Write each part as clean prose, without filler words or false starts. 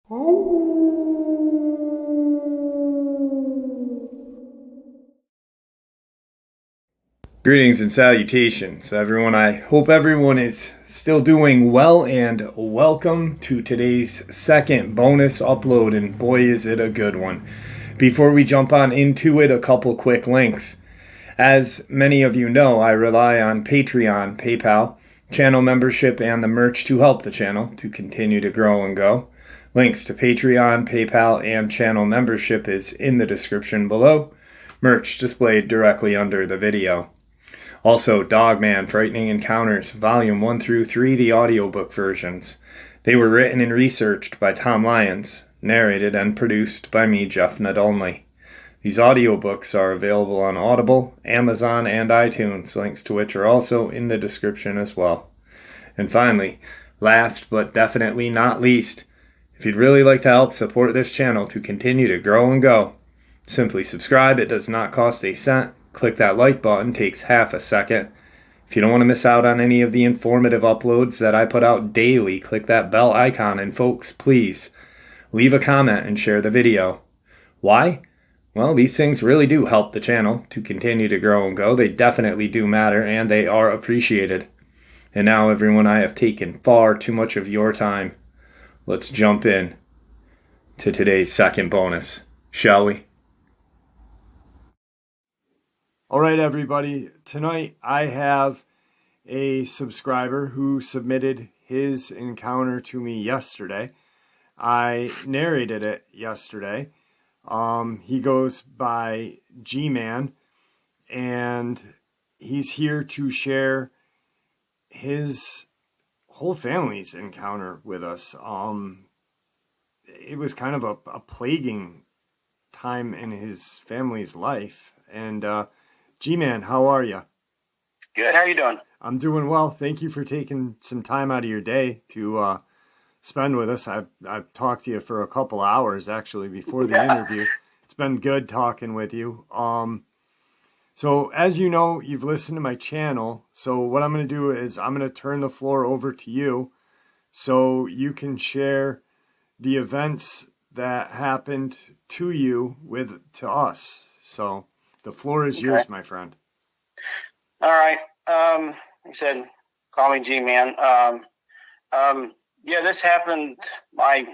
Greetings and salutations, everyone. I hope everyone is still doing well, and welcome to today's second bonus upload, and boy is it a good one. Before we jump on into it, a couple quick links. As many of you know, I rely on Patreon, PayPal, channel membership, and the merch to help the channel to continue to grow and go. Links to Patreon, PayPal, and channel membership is in the description below. Merch displayed directly under the video. Also, Dogman, Frightening Encounters, Volume 1 through 3, the audiobook versions. They were written and researched by Tom Lyons, narrated and produced by me, Jeff Nadolny. These audiobooks are available on Audible, Amazon, and iTunes, links to which are also in the description as well. And finally, last but definitely not least, if you'd really like to help support this channel to continue to grow and go, simply subscribe. It does not cost a cent. Click that like button, takes half a second. If you don't want to miss out on any of the informative uploads that I put out daily, click that bell icon, and folks, please leave a comment and share the video. Why? Well, these things really do help the channel to continue to grow and go. They definitely do matter, and they are appreciated. And now, everyone, I have taken far too much of your time. Let's jump in to today's second bonus, shall we? All right, everybody. Tonight I have a subscriber who submitted his encounter to me yesterday. I narrated it yesterday. He goes by Gman, and he's here to share his whole family's encounter with us. It was kind of a plaguing time in his family's life, and G-Man, how are you? Good. How are you doing? I'm doing well. Thank you for taking some time out of your day to spend with us. I've talked to you for a couple hours, actually, before the interview. It's been good talking with you. So as you know, you've listened to my channel. So what I'm going to do is I'm going to turn the floor over to you so you can share the events that happened to you to us. So the floor is yours, my friend. All right. Like I said, call me G-Man. Yeah, this happened. I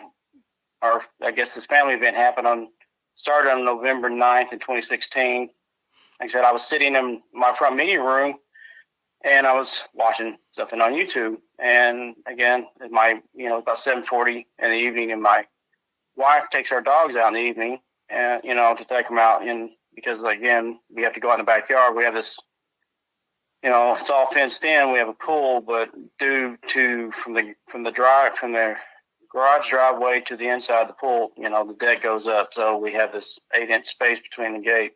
guess this family event started on November 9th in 2016. Like I said, I was sitting in my front meeting room and I was watching something on YouTube. And again, about 7:40 in the evening, and my wife takes our dogs out in the evening and, to take them out because again, we have to go out in the backyard. We have this, it's all fenced in. We have a pool, but due to from the garage driveway to the inside of the pool, the deck goes up. So we have this 8-inch space between the gate.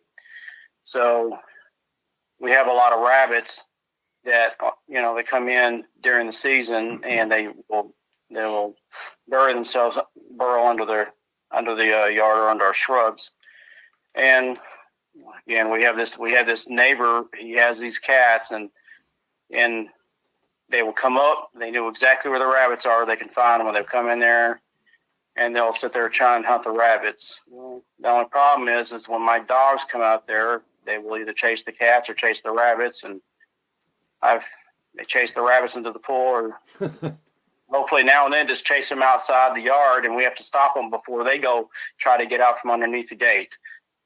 So we have a lot of rabbits that, they come in during the season and they will burrow under the yard or under our shrubs. And again, we have this neighbor. He has these cats, and they will come up. They know exactly where the rabbits are. They can find them when they come in there, and they'll sit there trying to hunt the rabbits. The only problem is when my dogs come out there, they will either chase the cats or chase the rabbits, and they chase the rabbits into the pool, or hopefully now and then just chase them outside the yard, and we have to stop them before they go try to get out from underneath the gate.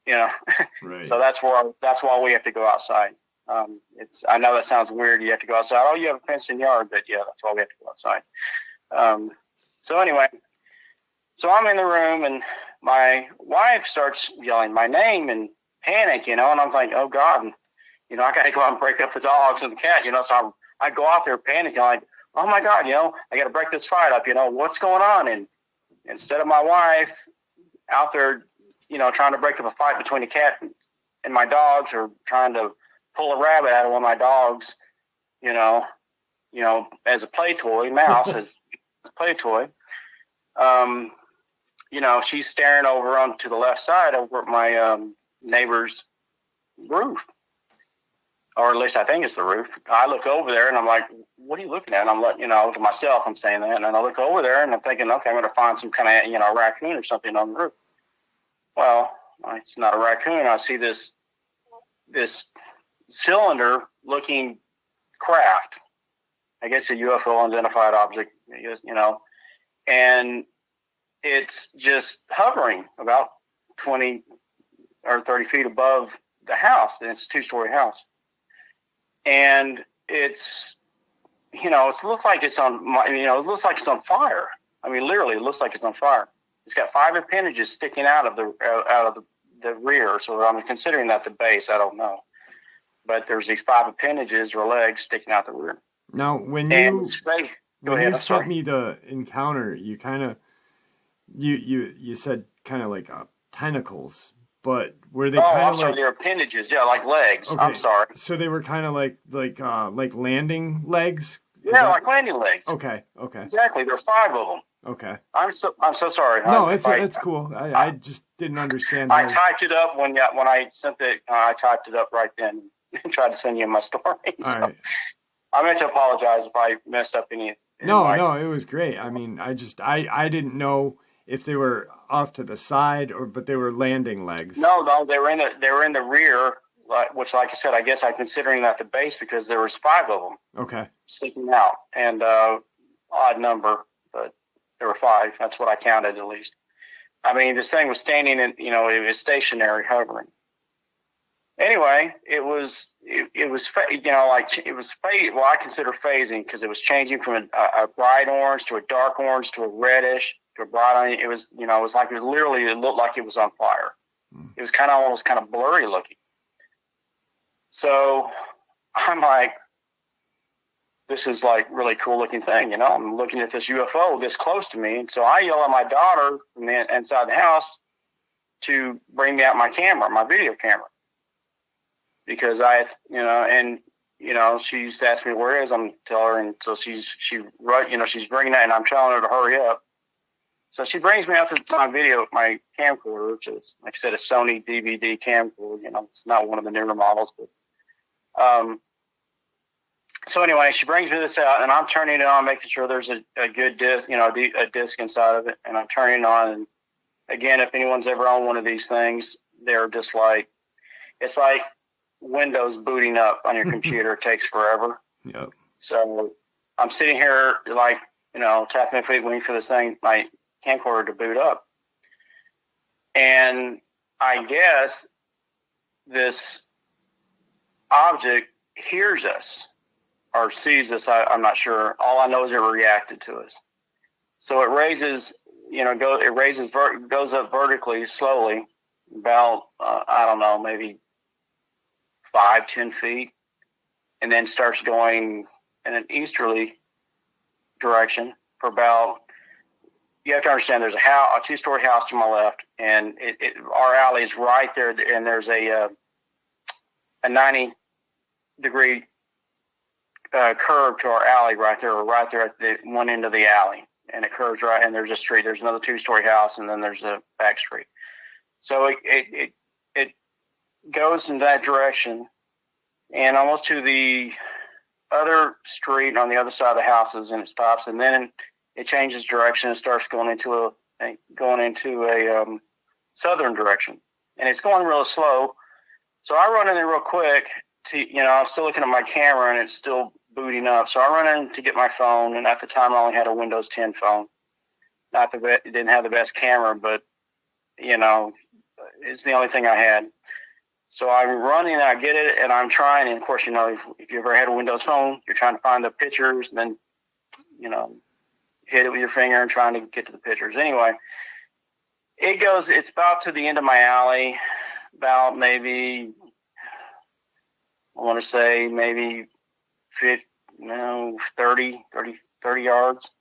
Right. So that's why we have to go outside. I know that sounds weird. You have to go outside. Oh, you have a fenced-in yard, but yeah, that's why we have to go outside. So anyway, so I'm in the room and my wife starts yelling my name and panic, and I'm like, oh God, and, I got to go out and break up the dogs and the cat, so I go out there panicking, like, oh my God, I got to break this fight up, what's going on? And instead of my wife out there, trying to break up a fight between the cat and my dogs, or trying to pull a rabbit out of one of my dogs, as a play toy, Mouse as a play toy. She's staring over onto the left side over at my neighbor's roof. or at least I think it's the roof. I look over there and I'm like, what are you looking at? And I'm letting, to myself, I'm saying that. And then I look over there and I'm thinking, okay, I'm going to find some kind of, raccoon or something on the roof. Well, it's not a raccoon. I see this cylinder looking craft. I guess a UFO unidentified object, and it's just hovering about 20 or 30 feet above the house. And it's a 2-story house. And it's, it looks like it's on, it looks like it's on fire. I mean, literally, it looks like it's on fire. It's got 5 appendages sticking out of the rear. So I'm considering that the base. I don't know, but there's these 5 appendages or legs sticking out the rear. Now, when you sent me the encounter, you kind of you said kind of like tentacles. But were they kind of like... they're appendages, yeah, like legs. Okay. I'm sorry. So they were kind of like landing legs? Like landing legs. Okay. Exactly. There are 5 of them. Okay. I'm so sorry. No, it's cool. I just didn't understand. I typed it up when I sent I typed it up right then and tried to send you my story. So all right. I meant to apologize if I messed up any. No, it was great. I mean, I didn't know if they were off to the side but they were landing legs. No, they were in the rear, which, like I said, I guess I'm considering that the base because there was 5 of them. Okay. Sticking out, and odd number, but there were 5. That's what I counted at least. I mean, this thing was standing in, it was stationary, hovering. Anyway, it was well, I consider phasing because it was changing from a bright orange to a dark orange to a reddish to a bright orange. It was, it looked like it was on fire. It was almost kind of blurry looking. So I'm like, this is like really cool looking thing, I'm looking at this UFO this close to me. And so I yell at my daughter from the inside the house to bring me out my camera, my video camera. Because she used to ask me where it is. I'm telling her, and so she's bringing that, and I'm telling her to hurry up. So she brings me out to my camcorder, which is, like I said, a Sony DVD camcorder. It's not one of the newer models, but so anyway, she brings me this out, and I'm turning it on, making sure there's a good disc, a disc inside of it, and I'm turning it on. And again, if anyone's ever on one of these things, they're just like, it's like Windows booting up on your computer. It takes forever. Yep. So I'm sitting here like, tapping my feet waiting for this thing, my camcorder to boot up. And I guess this object hears us or sees us. I'm not sure. All I know is it reacted to us. So it raises, goes up vertically slowly about, I don't know, maybe 5-10 feet, and then starts going in an easterly direction for about, you have to understand, there's a 2-story house to my left, and our alley is right there, and there's a 90-degree curve to our alley right there at the one end of the alley, and it curves right, and there's a street. There's another 2-story house, and then there's a back street. So it goes in that direction and almost to the other street on the other side of the houses, and it stops, and then it changes direction and starts going into a southern direction, and it's going real slow. So I run in there real quick I'm still looking at my camera and it's still booting up. So I run in to get my phone, and at the time I only had a Windows 10 phone. It didn't have the best camera, but it's the only thing I had. So I'm running, I get it, and I'm trying. And of course, if you ever had a Windows phone, you're trying to find the pictures, and then, hit it with your finger and trying to get to the pictures. Anyway, it's about to the end of my alley, about maybe, I want to say maybe 30 yards,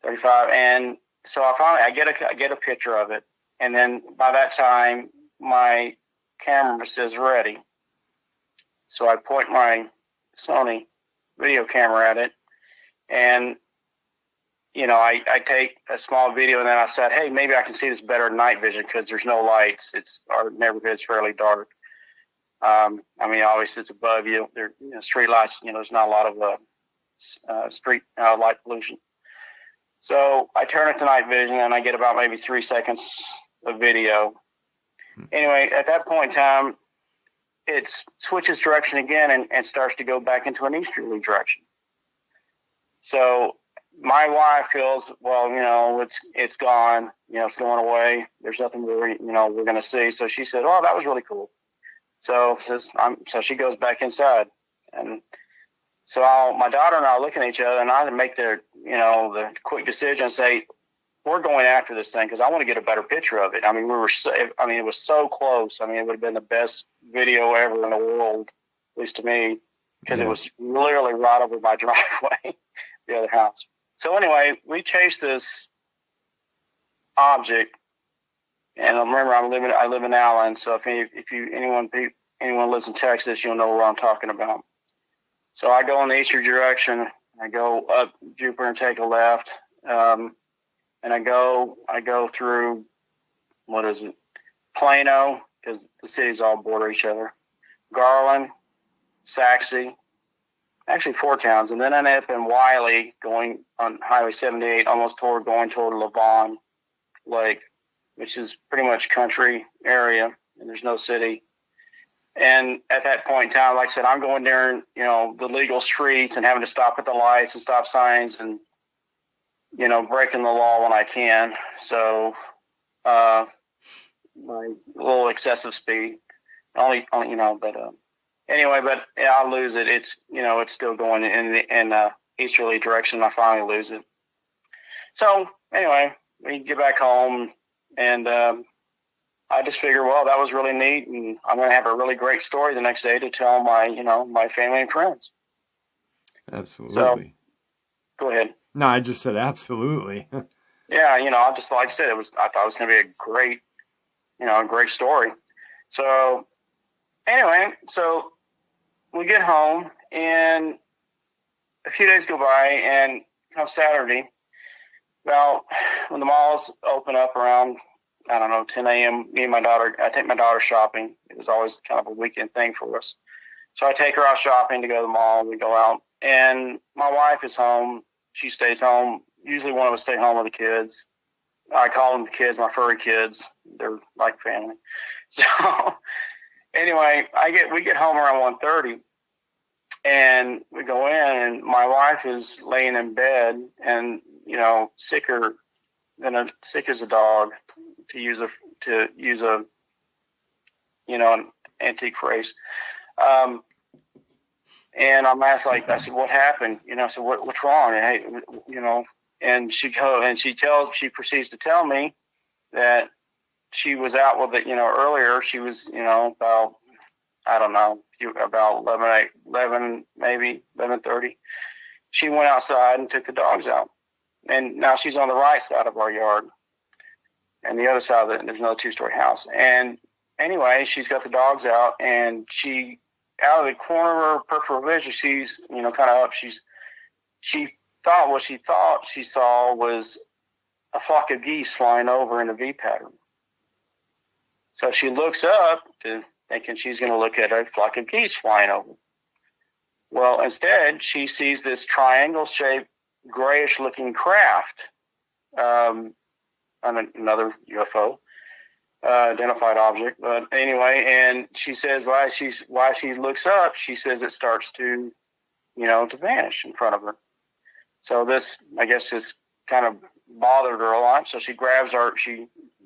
35. And so I get a picture of it. And then by that time, my camera says ready. So I point my Sony video camera at it, and I take a small video, and then I said, hey, maybe I can see this better in night vision because there's no lights. Our neighborhood's fairly dark. I mean, obviously it's above you. There, street lights. There's not a lot of street light pollution. So I turn it to night vision, and I get about maybe 3 seconds of video. Anyway, at that point in time, it switches direction again and starts to go back into an easterly direction. So my wife feels, well, it's gone. It's going away. There's nothing we're going to see. So she said, "Oh, that was really cool." So she goes back inside, and so my daughter and I are looking at each other, and I make the quick decision and say, we're going after this thing because I want to get a better picture of it. I mean, it was so close. I mean, it would have been the best video ever in the world, at least to me, because it was literally right over my driveway, the other house. So anyway, we chased this object, and remember, I live in Allen, so if anyone lives in Texas, you'll know where I'm talking about. So I go in the eastern direction. I go up Jupiter and take a left. And I go through, what is it? Plano, because the cities all border each other. Garland, Saxe, actually 4 towns. And then I end up in Wiley, going on Highway 78, almost going toward Lavon Lake, which is pretty much country area, and there's no city. And at that point in time, like I said, I'm going there, the legal streets and having to stop at the lights and stop signs and, breaking the law when I can. So, my little excessive speed, but anyway, but yeah, I lose it. It's, it's still going in easterly direction. I finally lose it. So anyway, we get back home, and I just figure, well, that was really neat, and I'm going to have a really great story the next day to tell my, my family and friends. Absolutely. So, go ahead. No, I just said absolutely. Yeah, I just, like I said, I thought it was going to be a great, a great story. So anyway, so we get home, and a few days go by, and come Saturday, well, when the malls open up around, I don't know, 10 a.m., I take my daughter shopping. It was always kind of a weekend thing for us. So I take her out shopping to go to the mall, and we go out, and my wife is home. She stays home. Usually one of us stay home with the kids. I call them the kids, my furry kids. They're like family. So anyway, we get home around 1:30, and we go in, and my wife is laying in bed, and sick as a dog, to use a an antique phrase. And I'm asked, I said, what happened? I said, what's wrong? And, hey, and she proceeds to tell me that she was out with it, earlier. She was, about, I don't know, about 11, maybe 11:30. She went outside and took the dogs out. And now she's on the right side of our yard. And the other side of it, there's another 2-story house. And anyway, she's got the dogs out, and she, out of the corner of her peripheral vision, she's, kind of up. She thought she saw was a flock of geese flying over in a V pattern. So she looks up, thinking she's going to look at a flock of geese flying over. Well, instead, she sees this triangle-shaped, grayish-looking craft, on another UFO. Identified object, but anyway, and she says why she looks up, she says it starts to, to vanish in front of her. So this, I guess, just kind of bothered her a lot. So she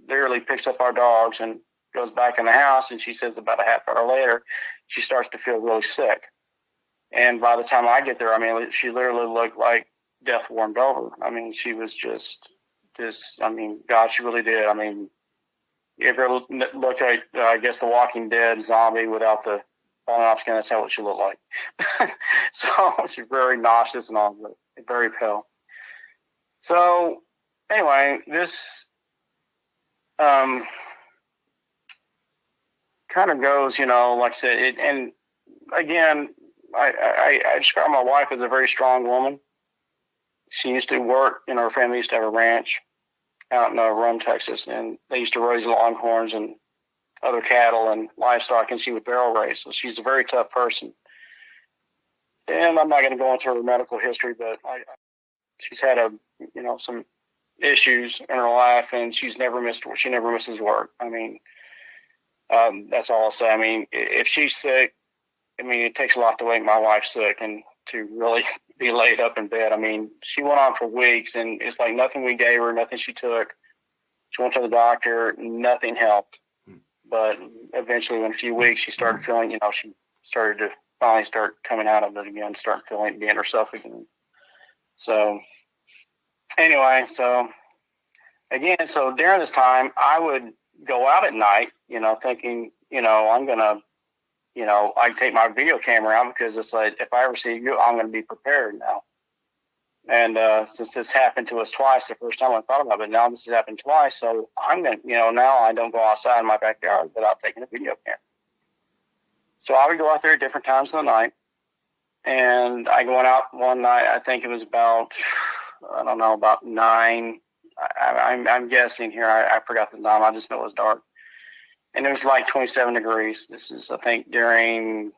literally picks up our dogs and goes back in the house. And she says about a half hour later, she starts to feel really sick. And by the time I get there, I mean, she literally looked like death warmed over. I mean, she was just, God, she really did. I mean, if you ever look at, I guess, The Walking Dead zombie without the falling off skin, that's how she looked like. So she's very nauseous and all, but very pale. So anyway, this kind of goes, like I said, and again, I describe my wife as a very strong woman. She used to work, her family used to have a ranch out in Rome, Texas, and they used to raise longhorns and other cattle and livestock, and she would barrel race. So she's a very tough person. And I'm not going to go into her medical history, but she's had some issues in her life, and she never misses work. I mean, that's all I'll say. I mean, if she's sick, I mean, it takes a lot to make my wife sick and to really be laid up in bed. I mean, she went on for weeks, and it's like nothing we gave her, nothing she took. She went to the doctor, nothing helped. But eventually, in a few weeks, she started feeling, she started to finally start coming out of it again, start feeling being herself again. So anyway, so during this time, I would go out at night, thinking, I'm going to, I take my video camera out because it's like, if I ever see you, I'm going to be prepared now. And since this happened to us twice, the first time I thought about it, now this has happened twice, so I'm going to, now I don't go outside in my backyard without taking a video camera. So I would go out there at different times of the night, and I went out one night, I think it was about, about 9. I'm guessing here, I forgot the time, I just know it was dark. And it was like 27 degrees. This is, I think, during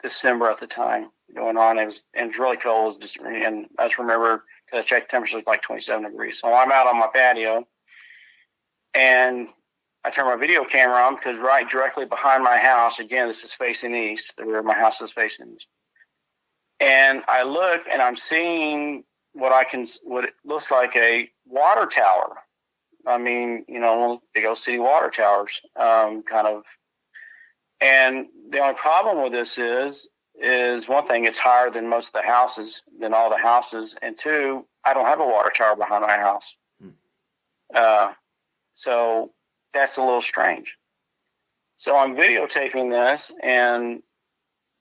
December at the time going on. It was really cold. And I just remember, because I checked the temperature, was like 27 degrees. So I'm out on my patio, and I turn my video camera on because right directly behind my house, again, this is facing east. The rear of my house is facing east. And I look, and I'm seeing what it looks like a water tower. I mean, big old city water towers, kind of. And the only problem with this is one thing, it's higher than most of the houses, than all the houses. And two, I don't have a water tower behind my house. So that's a little strange. So I'm videotaping this, and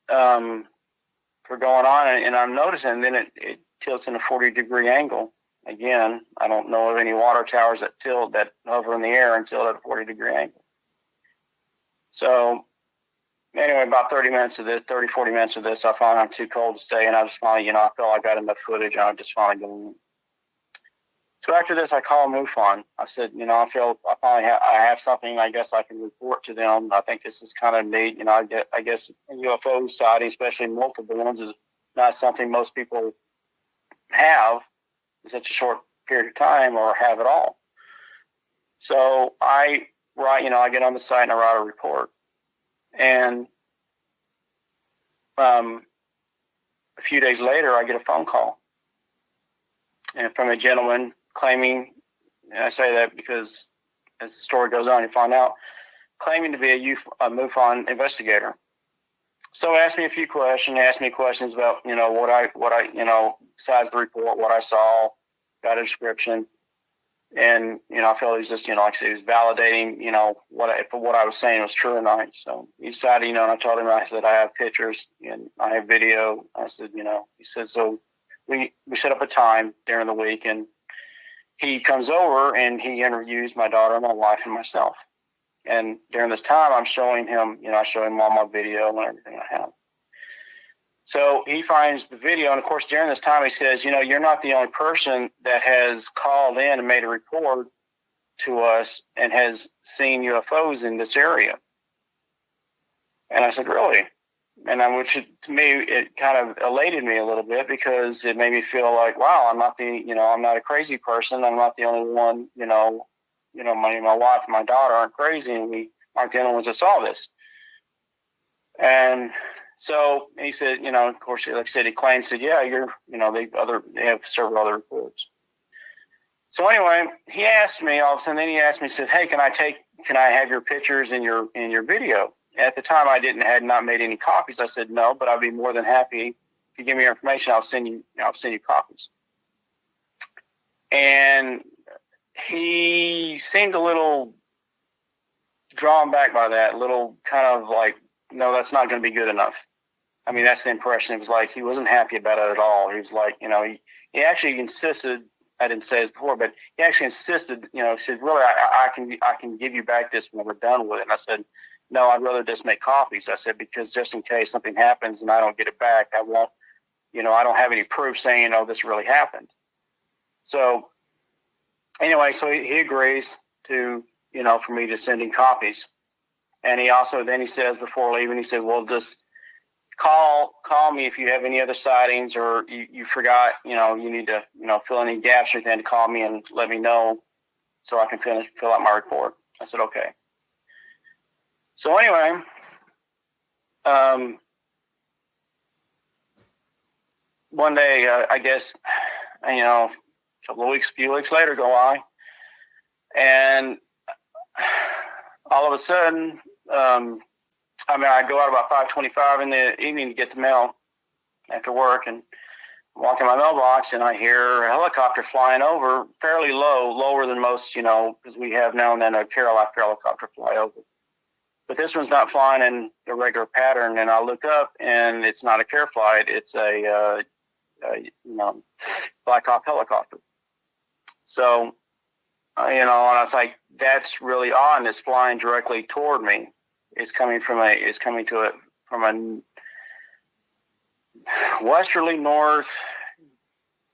for going on, and I'm noticing then it tilts in a 40-degree angle. Again, I don't know of any water towers that hover in the air and tilt at a 40-degree angle. So anyway, about 40 minutes of this, I found I'm too cold to stay, and I just finally, I felt I got enough footage, and I just finally go. So after this, I call MUFON. I said, I have something I guess I can report to them. I think this is kind of neat. I guess UFO sighting, especially multiple ones, is not something most people have in such a short period of time or have at all. So I get on the site and I write a report. And a few days later, I get a phone call, and from a gentleman claiming, and I say that because as the story goes on, you find out, claiming to be a MUFON investigator. So asked me a few questions, asked me questions about, what I besides the report, what I saw, got a description. And, I felt he was just, like I said, he was validating, what I was saying was true or not. So he decided, and I told him, I said, I have pictures and I have video. I said, he said, so we set up a time during the week, and he comes over and he interviews my daughter, my wife, and myself. And during this time, I'm showing him, I show him all my video and everything I have. So he finds the video, and of course, during this time, he says, you're not the only person that has called in and made a report to us and has seen UFOs in this area. And I said, really? And which to me, it kind of elated me a little bit, because it made me feel like, wow, I'm not I'm not a crazy person. I'm not the only one, my wife and my daughter aren't crazy, and we aren't the only ones that saw this. And so he said, of course, like I said, he claimed, said, yeah, they have several other reports. So anyway, he asked me all of a sudden, he said, hey, can I have your pictures in your video? At the time, had not made any copies. I said, no, but I'd be more than happy if you give me your information. I'll send you copies. And he seemed a little drawn back by that, little kind of like, no, that's not going to be good enough. I mean, that's the impression. It was like he wasn't happy about it at all. He was like, he actually insisted. I didn't say this before, but he actually insisted. He said, really, I can give you back this when we're done with it. And I said, no, I'd rather just make copies. I said, because just in case something happens and I don't get it back, I won't. I don't have any proof saying, this really happened. So anyway, so he agrees to for me to send in copies. And then he says before leaving, he said, well, just call me if you have any other sightings, or you forgot, you need to, fill any gaps or anything, to call me and let me know so I can fill out my report. I said, okay. So anyway, one day, I guess, a few weeks later go by, and all of a sudden, I go out about 5:25 in the evening to get the mail after work, and walk in my mailbox, and I hear a helicopter flying over fairly lower than most, because we have now and then a Carolina helicopter fly over. But this one's not flying in a regular pattern, and I look up, and it's not a care flight. It's a Blackhawk helicopter. So, and I was like, that's really odd, and it's flying directly toward me. It's coming from a westerly north,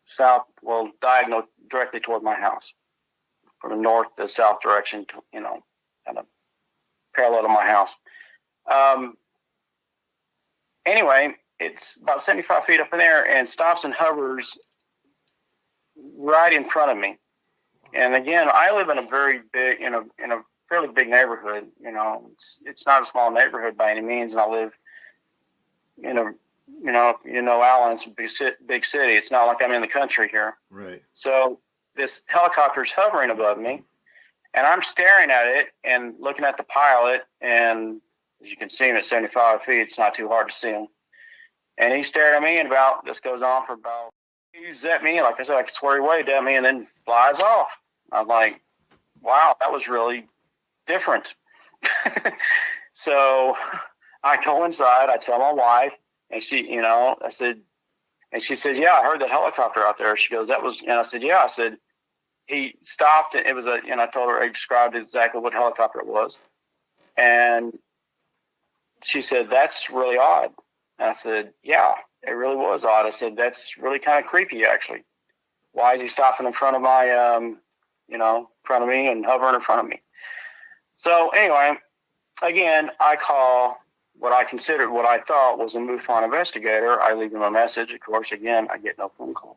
south, diagonal directly toward my house, from the north to south direction, kind of parallel to my house. Anyway, it's about 75 feet up in there and stops and hovers right in front of me. And again, I live in a very big, in a fairly big neighborhood. It's not a small neighborhood by any means, and I live in Allen, it's a big city. It's not like I'm in the country here. Right. So this helicopter's hovering above me, and I'm staring at it and looking at the pilot, and as you can see him at 75 feet, it's not too hard to see him. And he stared at me, and this goes on for about, he zapped me, like I said, I could swear he waved at me, and then flies off. I'm like, wow, that was really different. So I go inside, I tell my wife, and she, I said, and she said, yeah, I heard that helicopter out there. She goes, that was, and I said, yeah. I said, he stopped, and it was I told her, I described exactly what helicopter it was. And she said, that's really odd. And I said, yeah, it really was odd. I said, that's really kind of creepy, actually. Why is he stopping in front of my, in front of me and hovering in front of me? So anyway, again, I call what I thought was a MUFON investigator. I leave him a message. Of course, again, I get no phone call.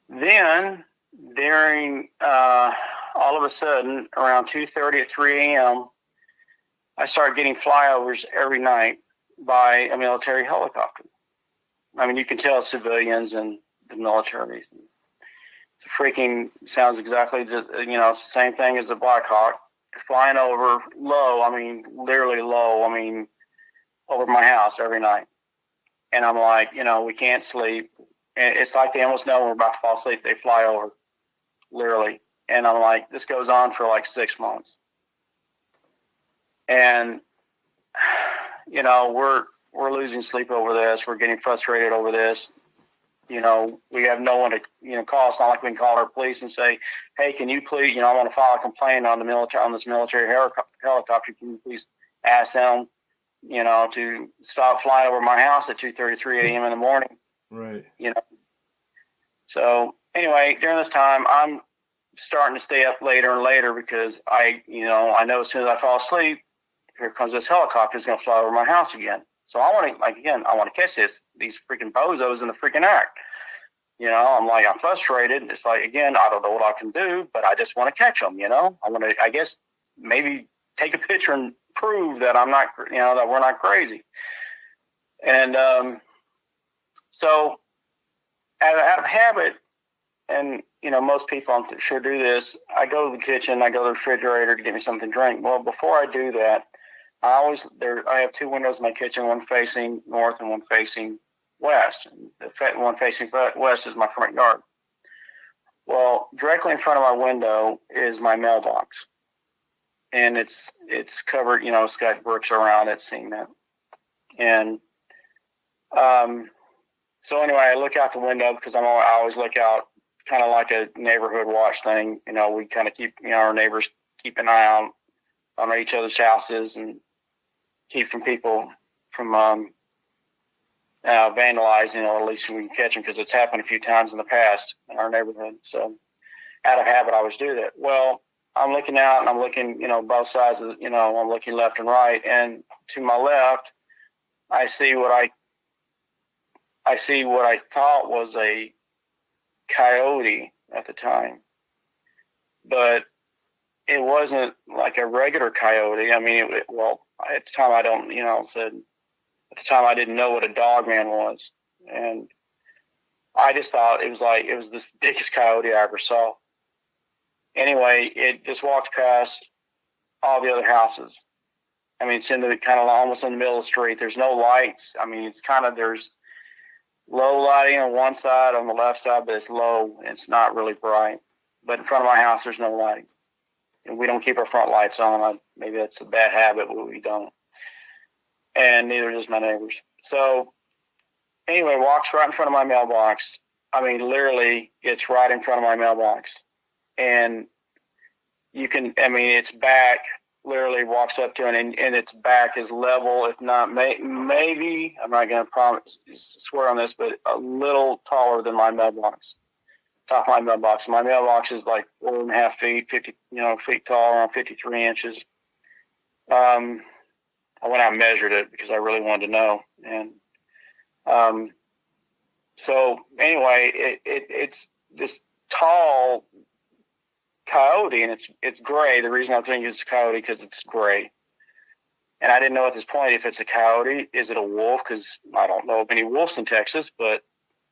Then during, all of a sudden, around 2:30 at 3 a.m., I start getting flyovers every night by a military helicopter. I mean, you can tell civilians and the military. Sounds exactly just, it's the same thing as the Blackhawk, flying over low, literally low, over my house every night. And I'm like, we can't sleep. And it's like they almost know we're about to fall asleep. They fly over, literally. And I'm like, this goes on for like 6 months. And, we're losing sleep over this. We're getting frustrated over this. We have no one to, call. It's not like we can call our police and say, hey, can you please, I want to file a complaint on this military helicopter. Can you please ask them, to stop flying over my house at 2:33 a.m. in the morning? Right. So anyway, during this time, I'm starting to stay up later and later because I know as soon as I fall asleep, here comes this helicopter is going to fly over my house again. So I want to catch these freaking bozos in the freaking act. I'm frustrated. It's like, again, I don't know what I can do, but I just want to catch them, I want to, I guess, maybe take a picture and prove that I'm not, that we're not crazy. And so out of habit, and, most people I'm sure do this, I go to the kitchen, I go to the refrigerator to get me something to drink. Well, before I do that, I have two windows in my kitchen, one facing north and one facing west. The one facing west is my front yard. Well, directly in front of my window is my mailbox. And it's covered, it's got bricks around it, cement. And so anyway, I look out the window because I always look out, kind of like a neighborhood watch thing. We kind of keep, our neighbors keep an eye on each other's houses and keep people from vandalizing, or at least we can catch them, because it's happened a few times in the past in our neighborhood. So out of habit, I always do that. Well, I'm looking out and I'm looking, both sides of, I'm looking left and right. And to my left, I see what I thought was a coyote at the time, but it wasn't like a regular coyote. I mean, at the time I didn't know what a Dogman was. And I just thought it was this biggest coyote I ever saw. Anyway, it just walked past all the other houses. I mean, it's in the kind of almost in the middle of the street. There's no lights. I mean, there's low lighting on one side, on the left side, but it's low. It's not really bright. But in front of my house, there's no lighting. And we don't keep our front lights on. Maybe that's a bad habit, but we don't. And neither does my neighbors. So anyway, walks right in front of my mailbox. I mean, literally, it's right in front of my mailbox. And its back literally walks up to it, and its back is level, if not maybe, I'm not going to swear on this, but a little taller than my mailbox. Top of my mailbox. My mailbox is like 4.5 feet, 50, feet tall, around 53 inches. I went out and measured it because I really wanted to know. And so anyway, it's this tall coyote, and it's gray. The reason I think it's a coyote because it's gray. And I didn't know at this point if it's a coyote. Is it a wolf? Because I don't know of any wolves in Texas, but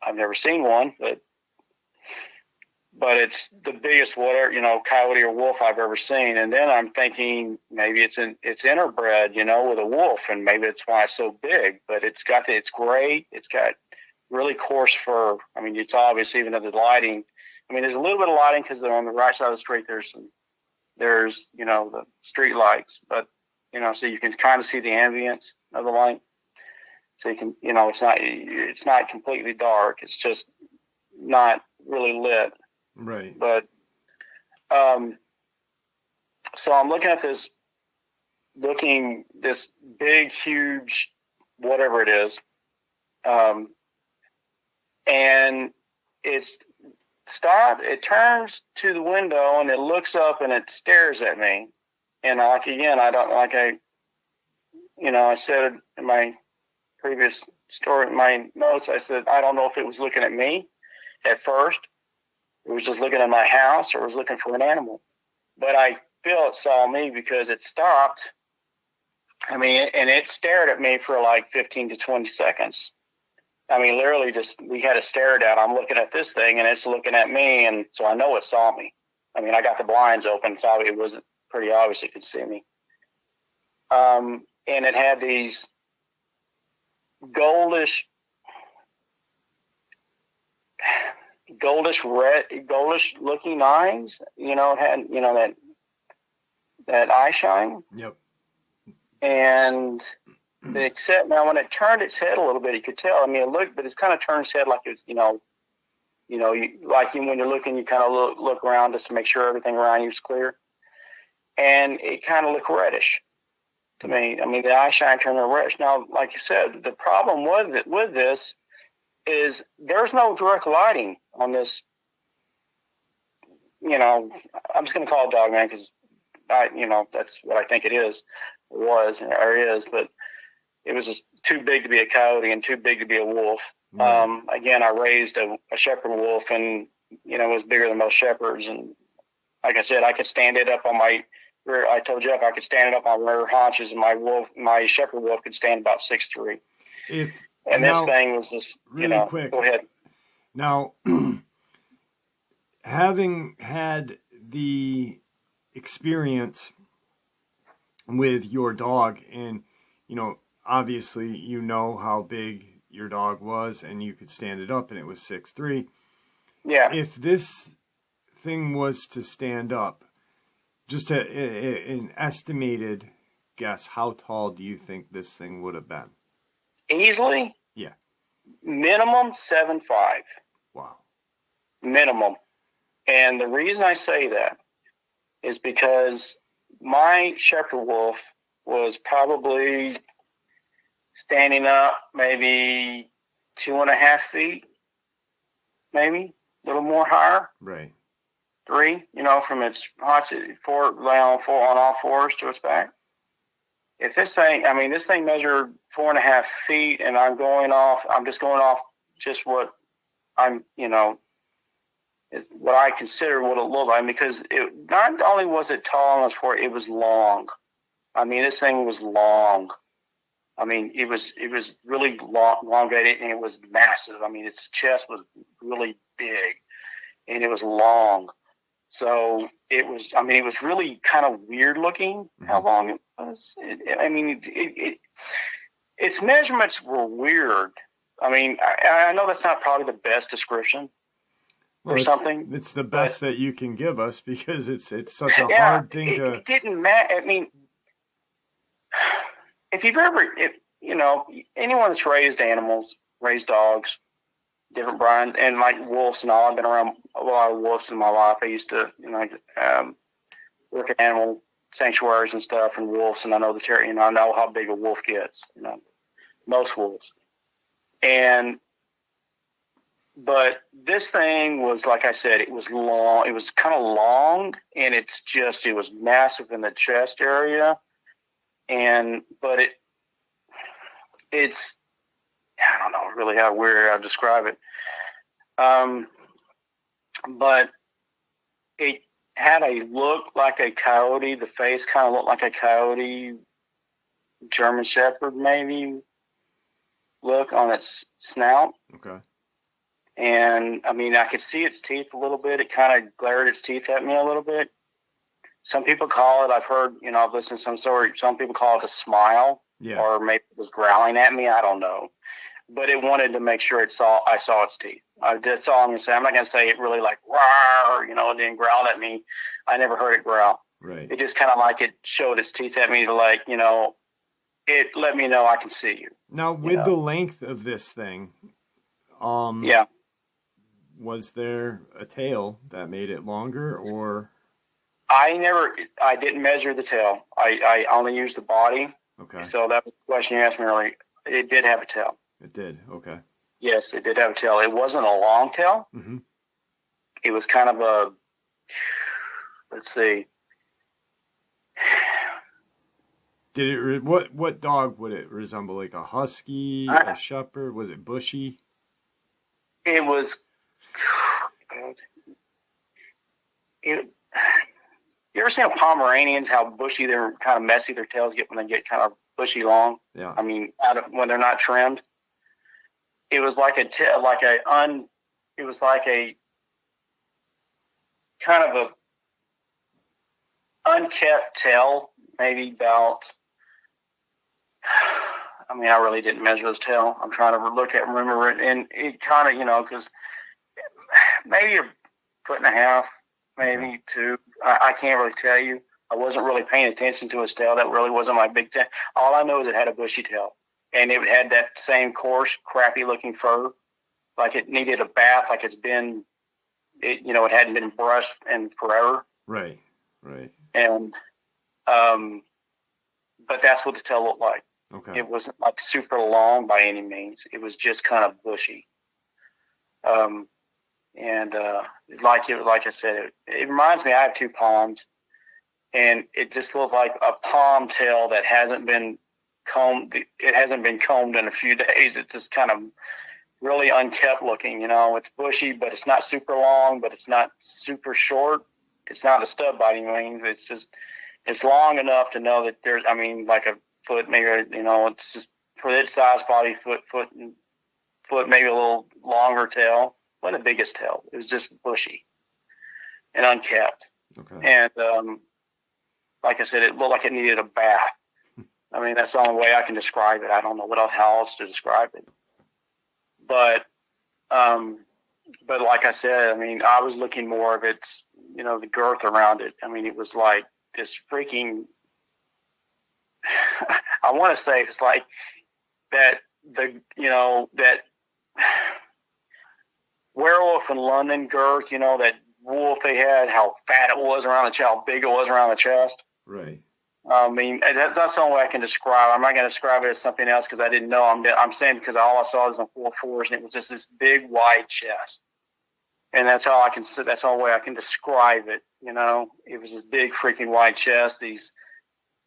I've never seen one. But it's the biggest coyote or wolf I've ever seen. And then I'm thinking maybe it's interbred, with a wolf, and maybe that's why it's so big. But it's gray. It's got really coarse fur. I mean, it's obvious even at the lighting. I mean, there's a little bit of lighting because on the right side of the street there's the street lights, but so you can kind of see the ambience of the light. So you can it's not completely dark. It's just not really lit. Right. But so I'm looking at this big, huge, whatever it is, and it's stopped. It turns to the window and it looks up and it stares at me. And I said in my previous story, my notes, I said, I don't know if it was looking at me at first. It was just looking at my house, or it was looking for an animal. But I feel it saw me because it stopped. I mean, and it stared at me for like 15 to 20 seconds. I mean, literally we had a stare down. I'm looking at this thing and it's looking at me. And so I know it saw me. I mean, I got the blinds open, so it was pretty obvious it could see me. And it had these goldish looking eyes. It had, that eye shine. Yep. And except now when it turned its head a little bit, you could tell. I mean, it looked, but it's kind of turned its head like it's, like when you're looking, you kind of look around just to make sure everything around you is clear. And it kind of looked reddish to me. I mean, the eye shine turned reddish. Now, like you said, the problem with this is there's no direct lighting on this. I'm just going to call it Dogman because that's what I think it is, or is, but it was just too big to be a coyote and too big to be a wolf. Again, I raised a shepherd wolf, and it was bigger than most shepherds. And like I said, I could stand it up on my rear. I told Jeff I could stand it up on rear haunches, and my shepherd wolf could stand about 6'3". This thing was just really quick. Go ahead. Now, having had the experience with your dog, and obviously how big your dog was, and you could stand it up, and it was 6'3". Yeah. If this thing was to stand up, just an estimated guess, how tall do you think this thing would have been? Easily? Yeah. Minimum 7'5". Wow. Minimum. And the reason I say that is because my shepherd wolf was probably standing up maybe 2.5 feet, maybe a little more higher. Right. 3, from its haunch, lay on all fours to its back. If this thing measured 4.5 feet, and I'm just going off just what I'm, is what I consider what it looked like, because it not only was it tall on its four, it was long. I mean, this thing was long. I mean, it was really elongated, and it was massive. I mean, its chest was really big, and it was long. So it was really kind of weird looking how long it was. Its measurements were weird. I mean, I know that's not probably the best description or something. It's the best that you can give us, because it's such a hard thing to. It didn't matter. I mean, if you've ever, anyone that's raised animals, raised dogs, different brands, and like wolves and all, I've been around a lot of wolves in my life. I used to, work at animal sanctuaries and stuff, and wolves, and I know I know how big a wolf gets, most wolves. But this thing was, like I said, it was long. It was kind of long, and it was massive in the chest area. But it's, I don't know really how weird I'd describe it. But it had a look like a coyote. The face kind of looked like a coyote, German Shepherd maybe look on its snout. Okay. And I mean, I could see its teeth a little bit. It kind of glared its teeth at me a little bit. Some people call it, I've heard, I've listened to some people call it a smile. Yeah. Or maybe it was growling at me. I don't know. But it wanted to make sure I saw its teeth. That's all I'm going to say. I'm not going to say it really like, rawr, it didn't growl at me. I never heard it growl. Right. It just kind of like it showed its teeth at me to like, it let me know I can see you. Now, with the length of this thing, was there a tail that made it longer, or? I didn't measure the tail. I only used the body. Okay. So that was the question you asked me earlier. It did have a tail. It did. Okay. Yes, it did have a tail. It wasn't a long tail. Mm-hmm. It was kind of a, let's see. Did it? What dog would it resemble? Like a husky, a shepherd? Was it bushy? It was. You ever seen Pomeranians? How bushy they're kind of messy their tails get when they get kind of bushy long. Yeah. I mean, when they're not trimmed. It was like a kind of a unkept tail, maybe about. I mean, I really didn't measure his tail. I'm trying to remember it, and it kind of, because maybe 1.5 feet, maybe 2. I can't really tell you. I wasn't really paying attention to his tail. That really wasn't my big tail. All I know is it had a bushy tail, and it had that same coarse, crappy-looking fur, like it needed a bath, like it hadn't been brushed in forever. Right. And, but that's what the tail looked like. Okay. It wasn't like super long by any means. It was just kind of bushy. Like I said, it reminds me, I have 2 palms, and it just looks like a palm tail that hasn't been combed. It hasn't been combed in a few days. It's just kind of really unkept looking. It's bushy, but it's not super long, but it's not super short. It's not a stub by any means. It's long enough to know that there's, like a foot, maybe, it's just for its size, body, foot, maybe a little longer tail. Wasn't the biggest tail. It was just bushy and unkept. Okay. And like I said, it looked like it needed a bath. That's the only way I can describe it. I don't know how else to describe it. But like I said, I was looking more of its, the girth around it. It was like this freaking. I want to say it's like that. That Werewolf in London girth, that wolf they had, how fat it was around the chest, how big it was around the chest. Right. That's the only way I can describe it. I'm not going to describe it as something else because I didn't know. I'm saying because all I saw was the 4 fours, and it was just this big, wide chest. and that's all I can say. That's the only way I can describe it. You know, it was this big freaking wide chest, these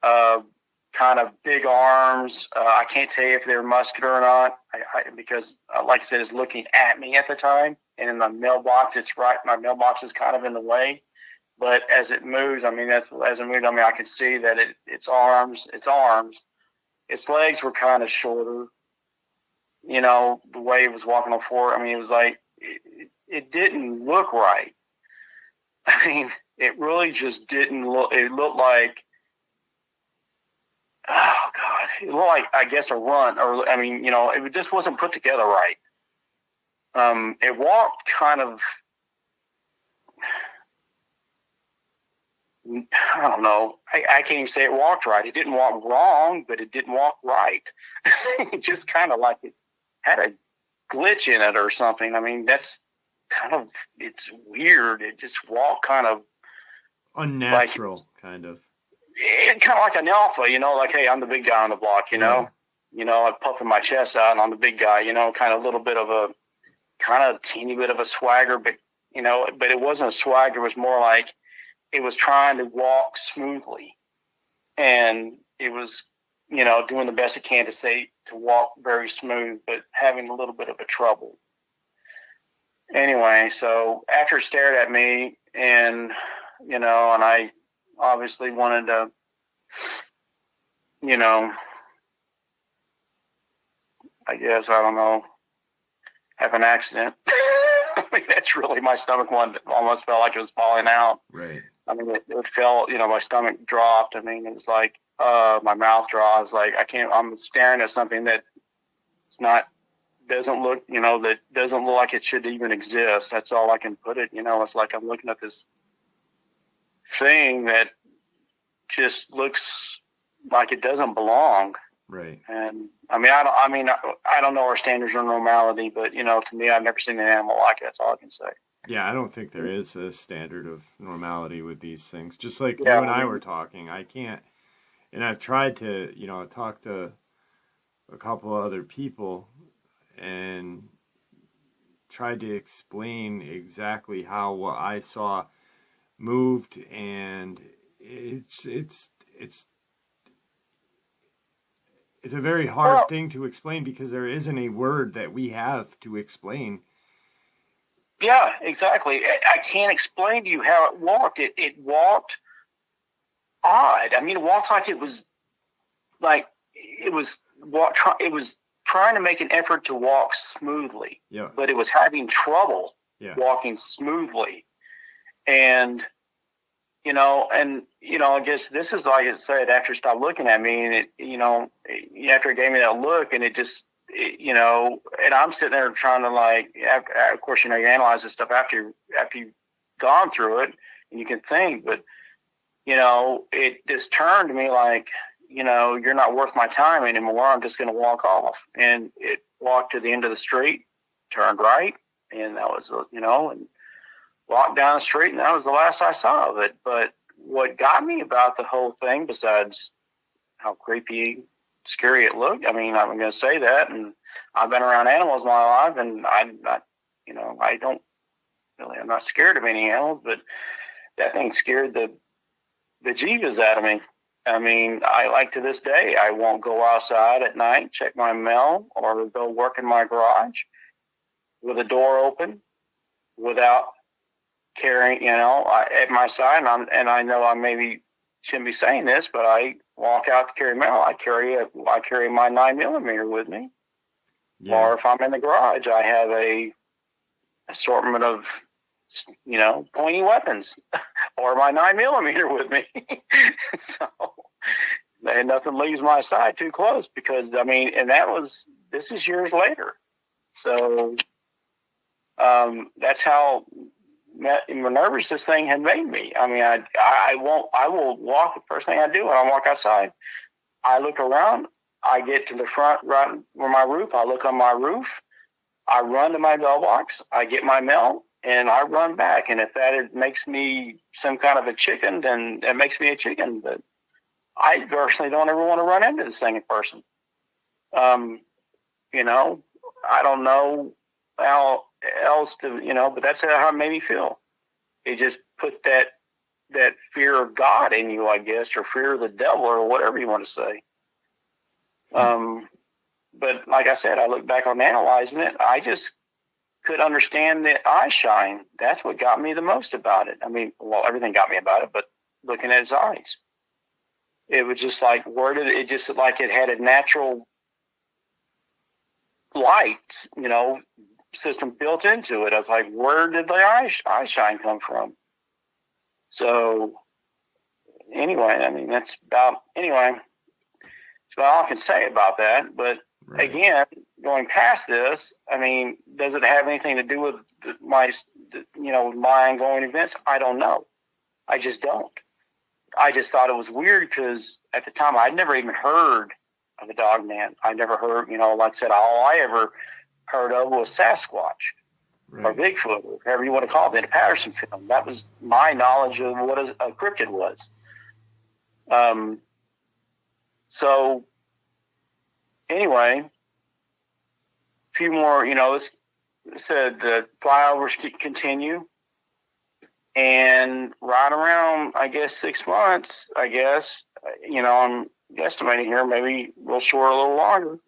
kind of big arms. I can't tell you if they were muscular or not, because, like I said, it's looking at me at the time. And in my mailbox, my mailbox is kind of in the way. But as it moves, I mean, I can see that its arms. Its legs were kind of shorter. You know, the way it was walking on the floor. I mean, it was like, it didn't look right. I mean, it really just didn't look, it looked like, oh God, it looked like, I guess, a runt, or, I mean, you know, it just wasn't put together right. It walked kind of, I don't know, I can't even say it walked right. It didn't walk wrong, but it didn't walk right. It just kind of like it had a glitch in it or something. I mean, that's kind of, it's weird. It just walked kind of unnatural, like, kind of like an alpha, you know, like, hey, I'm the big guy on the block, you know, I'm puffing my chest out and I'm the big guy, you know, kind of a little bit of a kind of teeny bit of a swagger, but, you know, but it wasn't a swagger. It was more like it was trying to walk smoothly, and it was, you know, doing the best it can to walk very smooth, but having a little bit of a trouble. Anyway, so after it stared at me, and, you know, and I obviously wanted to, you know, I guess, I don't know, have an accident. I mean, that's really, my stomach almost felt like it was falling out. Right. I mean, it felt, you know, my stomach dropped. I mean, it was like, my mouth dropped. Like, I'm staring at something that doesn't look like it should even exist. That's all I can put it. You know, it's like I'm looking at this thing that just looks like it doesn't belong. Right. And I don't know our standards of normality, but, you know, to me, I've never seen an animal like it. That's all I can say. Yeah, I don't think there is a standard of normality with these things. Just like you and I were talking, I can't, and I've tried to, you know, talk to a couple of other people and tried to explain exactly how what I saw moved, and it's a very hard thing to explain because there isn't a word that we have to explain. Yeah, exactly. I can't explain to you how it walked. It walked odd. I mean, it walked like it was trying to make an effort to walk smoothly. Yeah. But it was having trouble walking smoothly. And I guess this is, like I said, after it stopped looking at me, and after it gave me that look, and it just, and I'm sitting there trying to, of course, you analyze this stuff after you've gone through it, and you can think, but, it just turned to me like, you're not worth my time anymore. I'm just going to walk off. And it walked to the end of the street, turned right, and that was, and walked down the street, and that was the last I saw of it. But what got me about the whole thing, besides how creepy, scary it looked, I mean, I'm going to say that, and I've been around animals my life, and I'm not scared of any animals, but that thing scared the bejeebus out of me. I mean, to this day, I won't go outside at night, check my mail, or go work in my garage with a door open without carrying, at my side. And I know I maybe shouldn't be saying this, but I walk out to carry mail. I carry my 9mm with me. Yeah. Or if I'm in the garage, I have a assortment of, pointy weapons or my 9mm with me. So, and nothing leaves my side too close because, this is years later. So, that's how nervous this thing had made me. I mean, I will walk. The first thing I do when I walk outside, I look around, I get to the front, right where my roof, I look on my roof, I run to my mailbox, I get my mail, and I run back. And if that makes me some kind of a chicken, then it makes me a chicken. But I personally don't ever want to run into this thing in person. I don't know how else to, but that's how it made me feel. It just put that fear of God in you, I guess, or fear of the devil, or whatever you want to say. But like I said, I look back on analyzing it. I just could understand the eye shine. That's what got me the most about it. I mean, well, everything got me about it, but looking at his eyes, it was just like, it just like it had a natural light, system built into it. I was like, where did the eye shine come from? So anyway, I mean, that's about all I can say about that. But again, going past this, I mean, does it have anything to do with my ongoing events? I don't know. I just don't. I just thought it was weird because at the time I'd never even heard of the Dogman. I never heard, like I said, all I ever heard of was Sasquatch or Bigfoot, or whatever you want to call it, the Patterson film. That was my knowledge of what a cryptid was. So anyway, a few more, it said the flyovers continue. And right around, I guess, 6 months, I'm guesstimating here, maybe a little short, a little longer.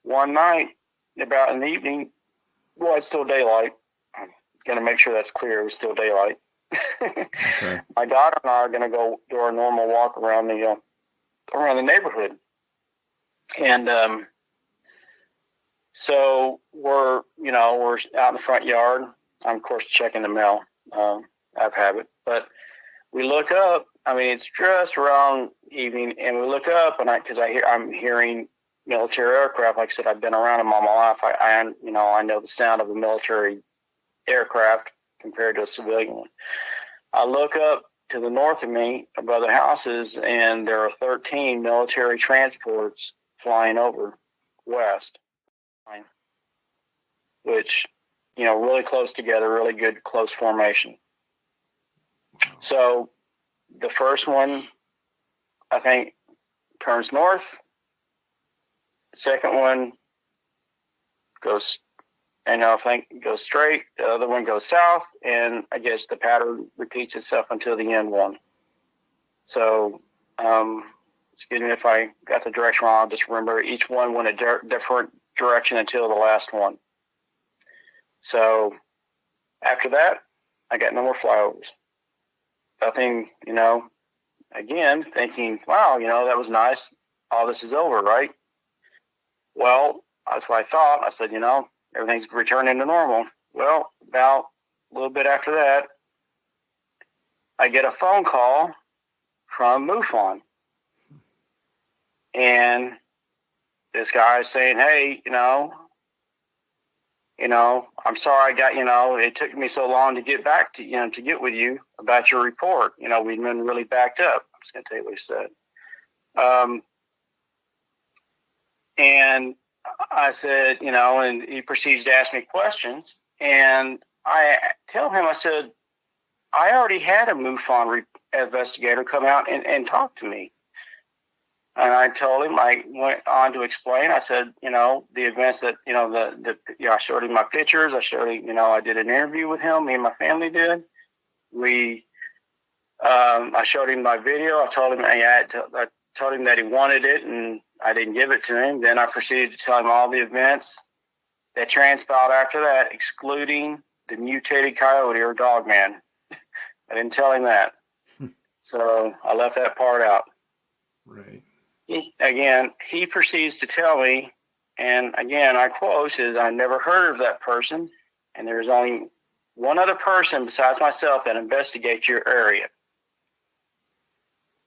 One night, about in the evening, well, it's still daylight. I'm going to make sure that's clear. It was still daylight. Okay. My daughter and I are going to go do our normal walk around the neighborhood. And so we're out in the front yard. I'm, of course, checking the mail. I've had it. But we look up. I mean, it's just around evening, and we look up, and I'm hearing military aircraft. Like I said, I've been around them all my life. I know the sound of a military aircraft compared to a civilian one. I look up to the north of me above the houses, and there are 13 military transports flying over west, which, really close together, really good close formation. So the first one, I think, turns north. The second one goes straight. The other one goes south, and I guess the pattern repeats itself until the end one. So, excuse me if I got the direction wrong. I'll just remember each one went a different direction until the last one. So after that, I got no more flyovers. Nothing, again, thinking, wow, that was nice. All this is over, right? Well, that's what I thought. I said, everything's returning to normal. Well, about a little bit after that, I get a phone call from MUFON. And this guy is saying, hey, I'm sorry I got, it took me so long to get back to, to get with you about your report. We've been really backed up. I'm just going to tell you what he said. And I said, and he proceeds to ask me questions. And I tell him, I said, I already had a MUFON investigator come out and talk to me. And I told him, I went on to explain, I said, the events that, I showed him my pictures. I showed him, I did an interview with him. Me and my family did. I showed him my video. I told him, I told him that he wanted it, and I didn't give it to him. Then I proceeded to tell him all the events that transpired after that, excluding the mutated coyote or Dogman. I didn't tell him that. So I left that part out. Right. He proceeds to tell me, and again, I quote, says, I never heard of that person, and there's only one other person besides myself that investigates your area.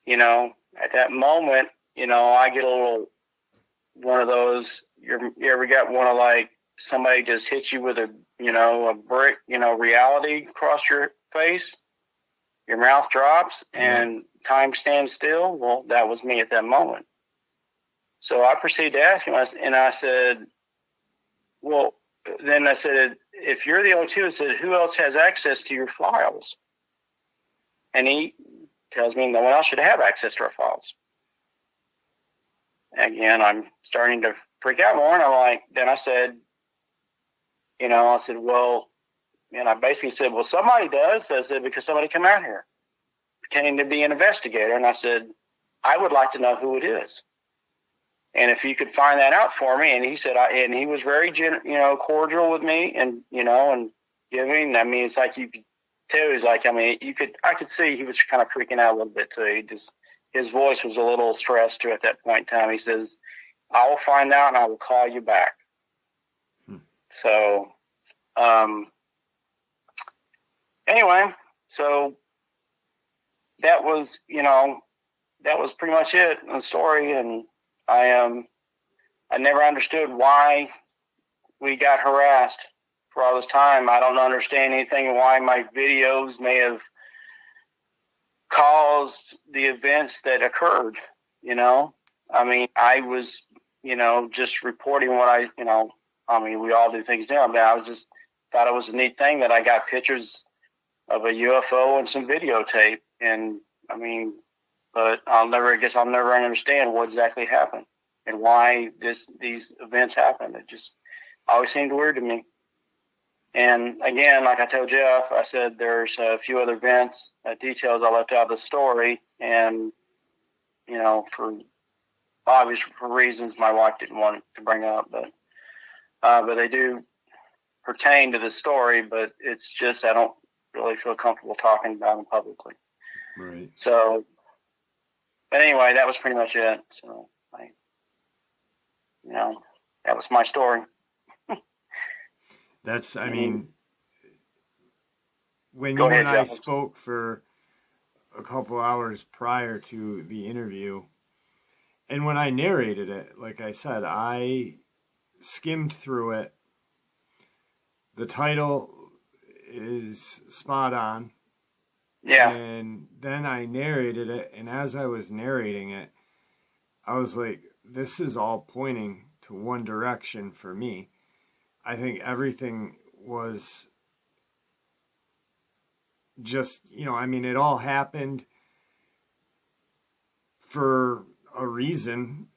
At that moment, I get a little, one of those, you ever got one of like somebody just hits you with a brick, reality across your face, your mouth drops and time stands still. Well, that was me at that moment. So I proceeded to ask him, and I said, well, then I said, if you're the only two, I said, who else has access to your files? And he tells me no one else should have access to our files. Again, I'm starting to freak out more, and I'm like, then I said, well, And I basically said, well, somebody does. I said, because somebody come out here pretending to be an investigator. And I said, I would like to know who it is. And if you could find that out for me. And he said, and he was very, cordial with me and, and giving. I mean, it's like you could tell, he's like, I mean, I could see he was kind of freaking out a little bit too. His voice was a little stressed too at that point in time. He says, I will find out and I will call you back. So, anyway, so that was pretty much it in the story. And I never understood why we got harassed for all this time. I don't understand anything why my videos may have caused the events that occurred, I mean, I was, just reporting what we all do things now, but I was just thought it was a neat thing that I got pictures of a UFO and some videotape. And I mean, but I'll never understand what exactly happened and why these events happened. It just always seemed weird to me. And again, like I told Jeff, I said there's a few other events, details I left out of the story, and for obvious reasons my wife didn't want to bring up, but they do pertain to the story. But it's just I don't really feel comfortable talking about them publicly. Right. So, but anyway, that was pretty much it. So, that was my story. That's, I mean, when Go you ahead, and I Jeff. spoke for a couple hours prior to the interview, and when I narrated it, like I said, I skimmed through it. The title is spot on. Yeah. And then I narrated it, and as I was narrating it, I was like, this is all pointing to one direction for me. I think everything was just, it all happened for a reason.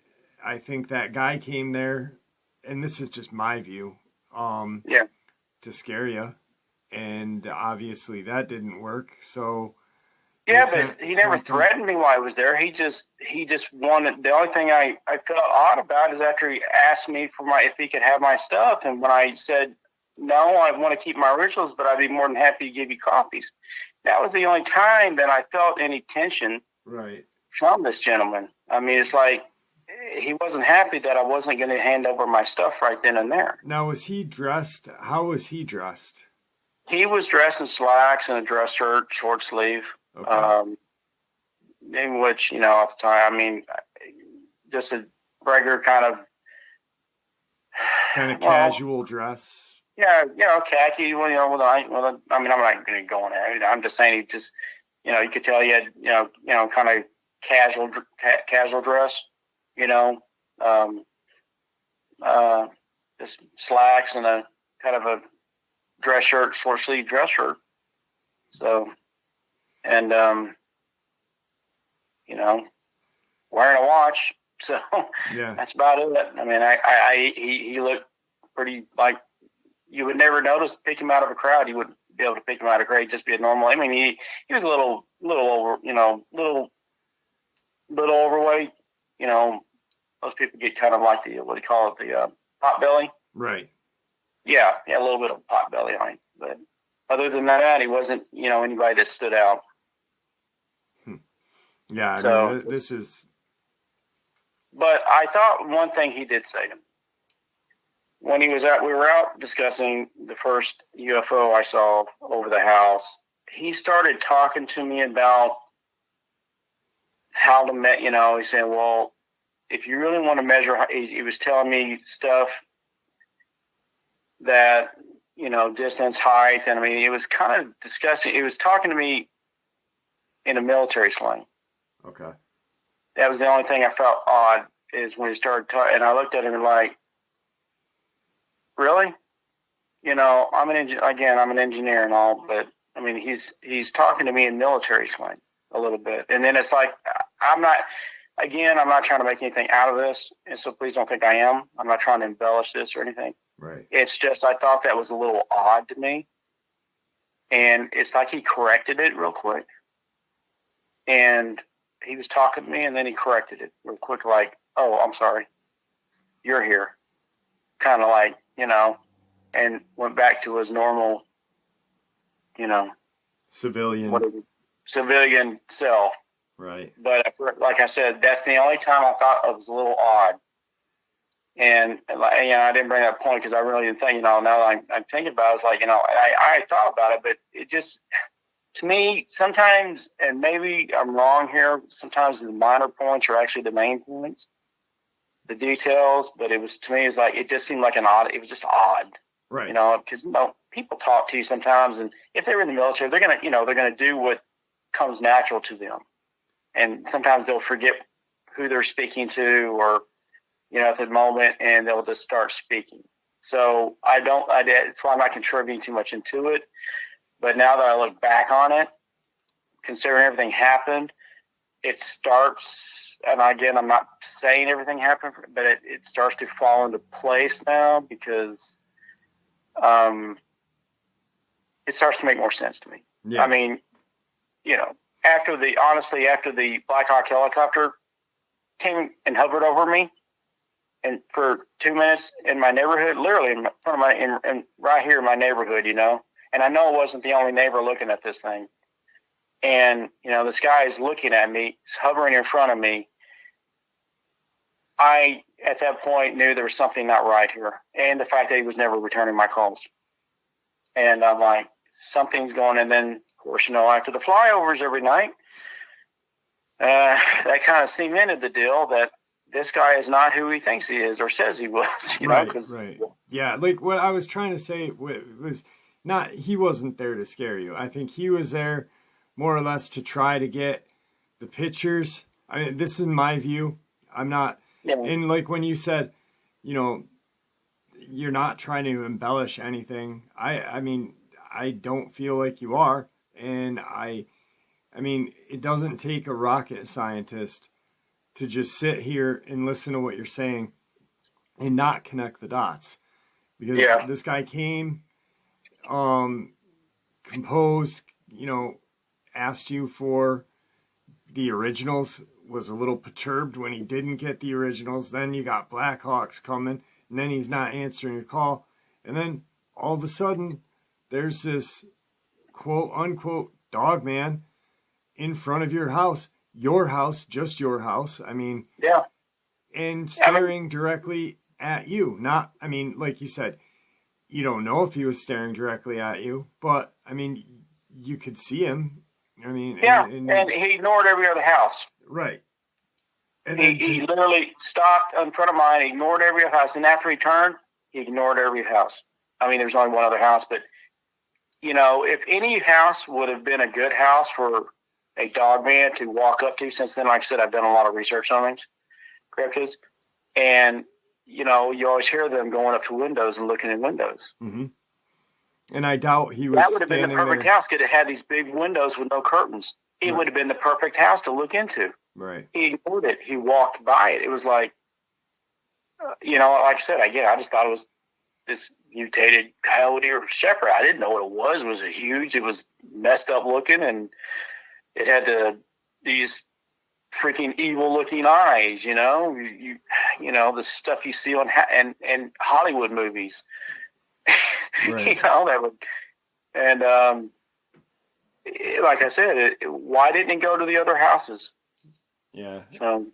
I think that guy came there, and this is just my view, to scare you. And obviously that didn't work. So yeah, but he never threatened me while I was there. He just wanted. The only thing I felt odd about is after he asked me if he could have my stuff, and when I said no, I want to keep my originals, but I'd be more than happy to give you copies. That was the only time that I felt any tension from this gentleman. I mean, it's like he wasn't happy that I wasn't going to hand over my stuff right then and there. Now, was he dressed? How was he dressed? He was dressed in slacks and a dress shirt, short sleeve. Okay. In which, at the time, I mean, just a regular kind of casual dress. Yeah, khaki. Well, I'm not going to go on that. I'm just saying he just, you could tell he had, kind of casual dress, just slacks and a kind of a dress shirt, short sleeve dress shirt. So, and, wearing a watch. So yeah, that's about it. I mean, he looked pretty like you would never notice, pick him out of a crowd. You wouldn't be able to pick him out of a crowd. Just be a normal. I mean, he was a little over, little overweight. Most people get kind of like the, what do you call it? The pot belly. Right. Yeah, a little bit of pot belly on him. But other than that, he wasn't, anybody that stood out. Yeah, so this is. But I thought one thing he did say to me when we were out discussing the first UFO I saw over the house. He started talking to me about how to he said, well, if you really want to measure, he was telling me stuff that, distance, height. And I mean, it was kind of discussing, it was talking to me in a military slang. Okay. That was the only thing I felt odd is when he started talking, and I looked at him like, really? I'm an engineer and all, but I mean, he's talking to me in military slang a little bit. And then it's like, I'm not trying to make anything out of this. And so please don't think I am. I'm not trying to embellish this or anything. Right. It's just, I thought that was a little odd to me. And it's like he corrected it real quick. And he was talking to me, and then he corrected it real quick, like, "Oh, I'm sorry. You're here." Kind of like, and went back to his normal, civilian self. Right. But like I said, that's the only time I thought it was a little odd. And I didn't bring that point because I really didn't think, now that I'm thinking about it, it's like, I thought about it, but it just, to me, sometimes, and maybe I'm wrong here, sometimes the minor points are actually the main points, the details, but it was, to me, it's like, it just seemed like it was just odd. Right. Because, people talk to you sometimes, and if they were in the military, they're going to do what comes natural to them. And sometimes they'll forget who they're speaking to, or, at the moment, and they'll just start speaking. So it's why I'm not contributing too much into it. But now that I look back on it, considering everything happened, it starts, and again, I'm not saying everything happened, but it starts to fall into place now, because it starts to make more sense to me. Yeah. I mean, after the Blackhawk helicopter came and hovered over me, and for 2 minutes in my neighborhood, literally in front of right here in my neighborhood, and I know it wasn't the only neighbor looking at this thing. And, this guy is looking at me, he's hovering in front of me. I, at that point, knew there was something not right here. And the fact that he was never returning my calls. And I'm like, something's going, and then, of course, after the flyovers every night, that kind of cemented the deal that this guy is not who he thinks he is or says he was, Right. Yeah, like what I was trying to say was not, he wasn't there to scare you. I think he was there more or less to try to get the pictures. I mean, this is my view. I'm not, and like when you said, you're not trying to embellish anything. I mean, I don't feel like you are. And I mean, it doesn't take a rocket scientist to just sit here and listen to what you're saying and not connect the dots. Because this guy came, composed, asked you for the originals, was a little perturbed when he didn't get the originals. Then you got Blackhawks coming, and then he's not answering your call. And then all of a sudden, there's this quote unquote Dogman in front of your house, just your house. I mean, and staring directly at you. Not, I mean, like you said, you don't know if he was staring directly at you, but I mean, you could see him. I mean, and he ignored every other house. Right. And he literally stopped in front of mine, ignored every other house, and after he turned, he ignored every house. I mean, there's only one other house, but if any house would have been a good house for a Dogman to walk up to, since then, like I said, I've done a lot of research on things, cryptids, and you always hear them going up to windows and looking in windows. Mm-hmm. And I doubt he was. That would have been the perfect house. Could have had these big windows with no curtains. It would have been the perfect house to look into. Right. He ignored it. He walked by it. It was like, like I said, again, I just thought it was this mutated coyote or shepherd. I didn't know what it was. It was huge. It was messed up looking, and it had these freaking evil looking eyes. The stuff you see on and Hollywood movies. Right. That would, and like I said, why didn't it go to the other houses? Yeah,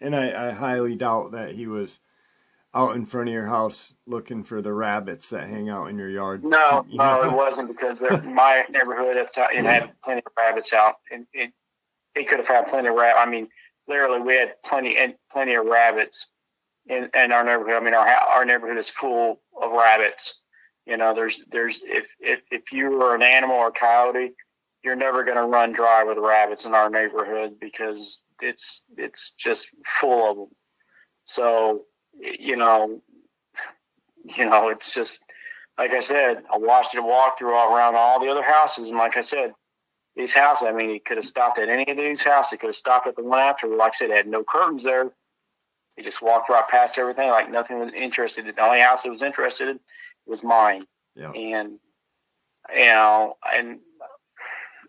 and I highly doubt that he was out in front of your house looking for the rabbits that hang out in your yard. No, it wasn't, because my neighborhood at the time, it had plenty of rabbits out, and it could have had plenty of rabbits. I mean, literally, we had plenty of rabbits in our neighborhood. I mean, our neighborhood is full of rabbits. There's if you were an animal or coyote, you're never going to run dry with rabbits in our neighborhood, because it's just full of them. So, it's just, like I said, I watched it walk through around all the other houses. And like I said, these houses, I mean, he could have stopped at any of these houses. He could have stopped at the one after. Like I said, it had no curtains there. He just walked right past everything like nothing was interested in. The only house that was interested in was mine. Yeah. And, and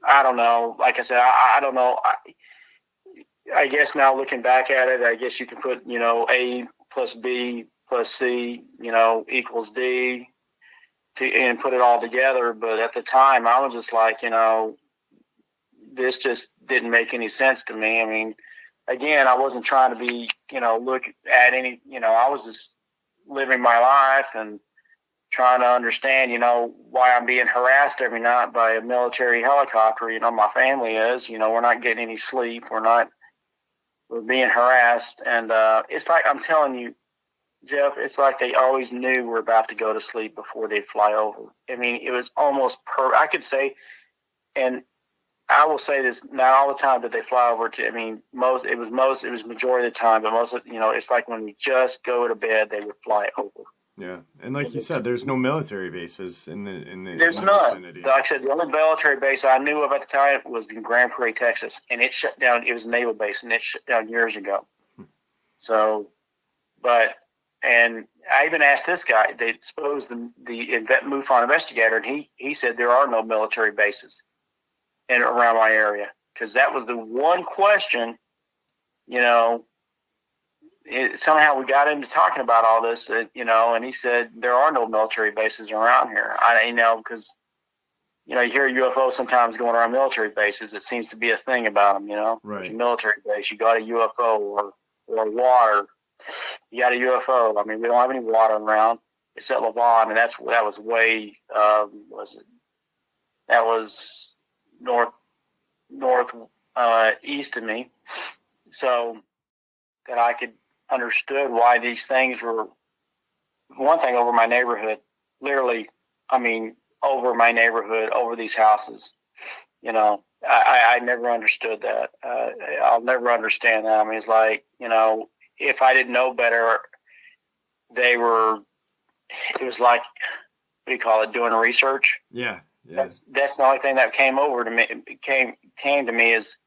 I don't know. Like I said, I don't know. I guess now looking back at it, I guess you can put, A plus B plus C, equals D and put it all together. But at the time, I was just like, this just didn't make any sense to me. I mean, again, I wasn't trying to be, look at any, I was just living my life and trying to understand, why I'm being harassed every night by a military helicopter. My family is, we're not getting any sleep. We're being harassed. And it's like, I'm telling you, Jeff, it's like they always knew we're about to go to sleep before they fly over. I mean, it was almost I could say, and I will say this, not all the time did they fly over to, I mean, it was majority of the time, but most of, it's like when we just go to bed, they would fly over. Yeah. And like you said, there's no military bases in the There's none. Vicinity. Like I said, the only military base I knew of at the time was in Grand Prairie, Texas, and it shut down. It was a naval base, and it shut down years ago. So, and I even asked this guy, they exposed the MUFON investigator, and he said there are no military bases around my area, because that was the one question, somehow we got into talking about all this, and he said there are no military bases around here. Because, you hear UFOs sometimes going around military bases. It seems to be a thing about them, Right. A military base, you got a UFO or water, you got a UFO. I mean, we don't have any water around except Levon, and that was way, that was north east of me, so that I could understood why these things were one thing over my neighborhood, literally. I mean, over my neighborhood, over these houses. I never understood that. I'll never understand that. I mean, it's like, if I didn't know better, it was like, what do you call it, doing research? Yeah. That's the only thing that came over to me. Came to me is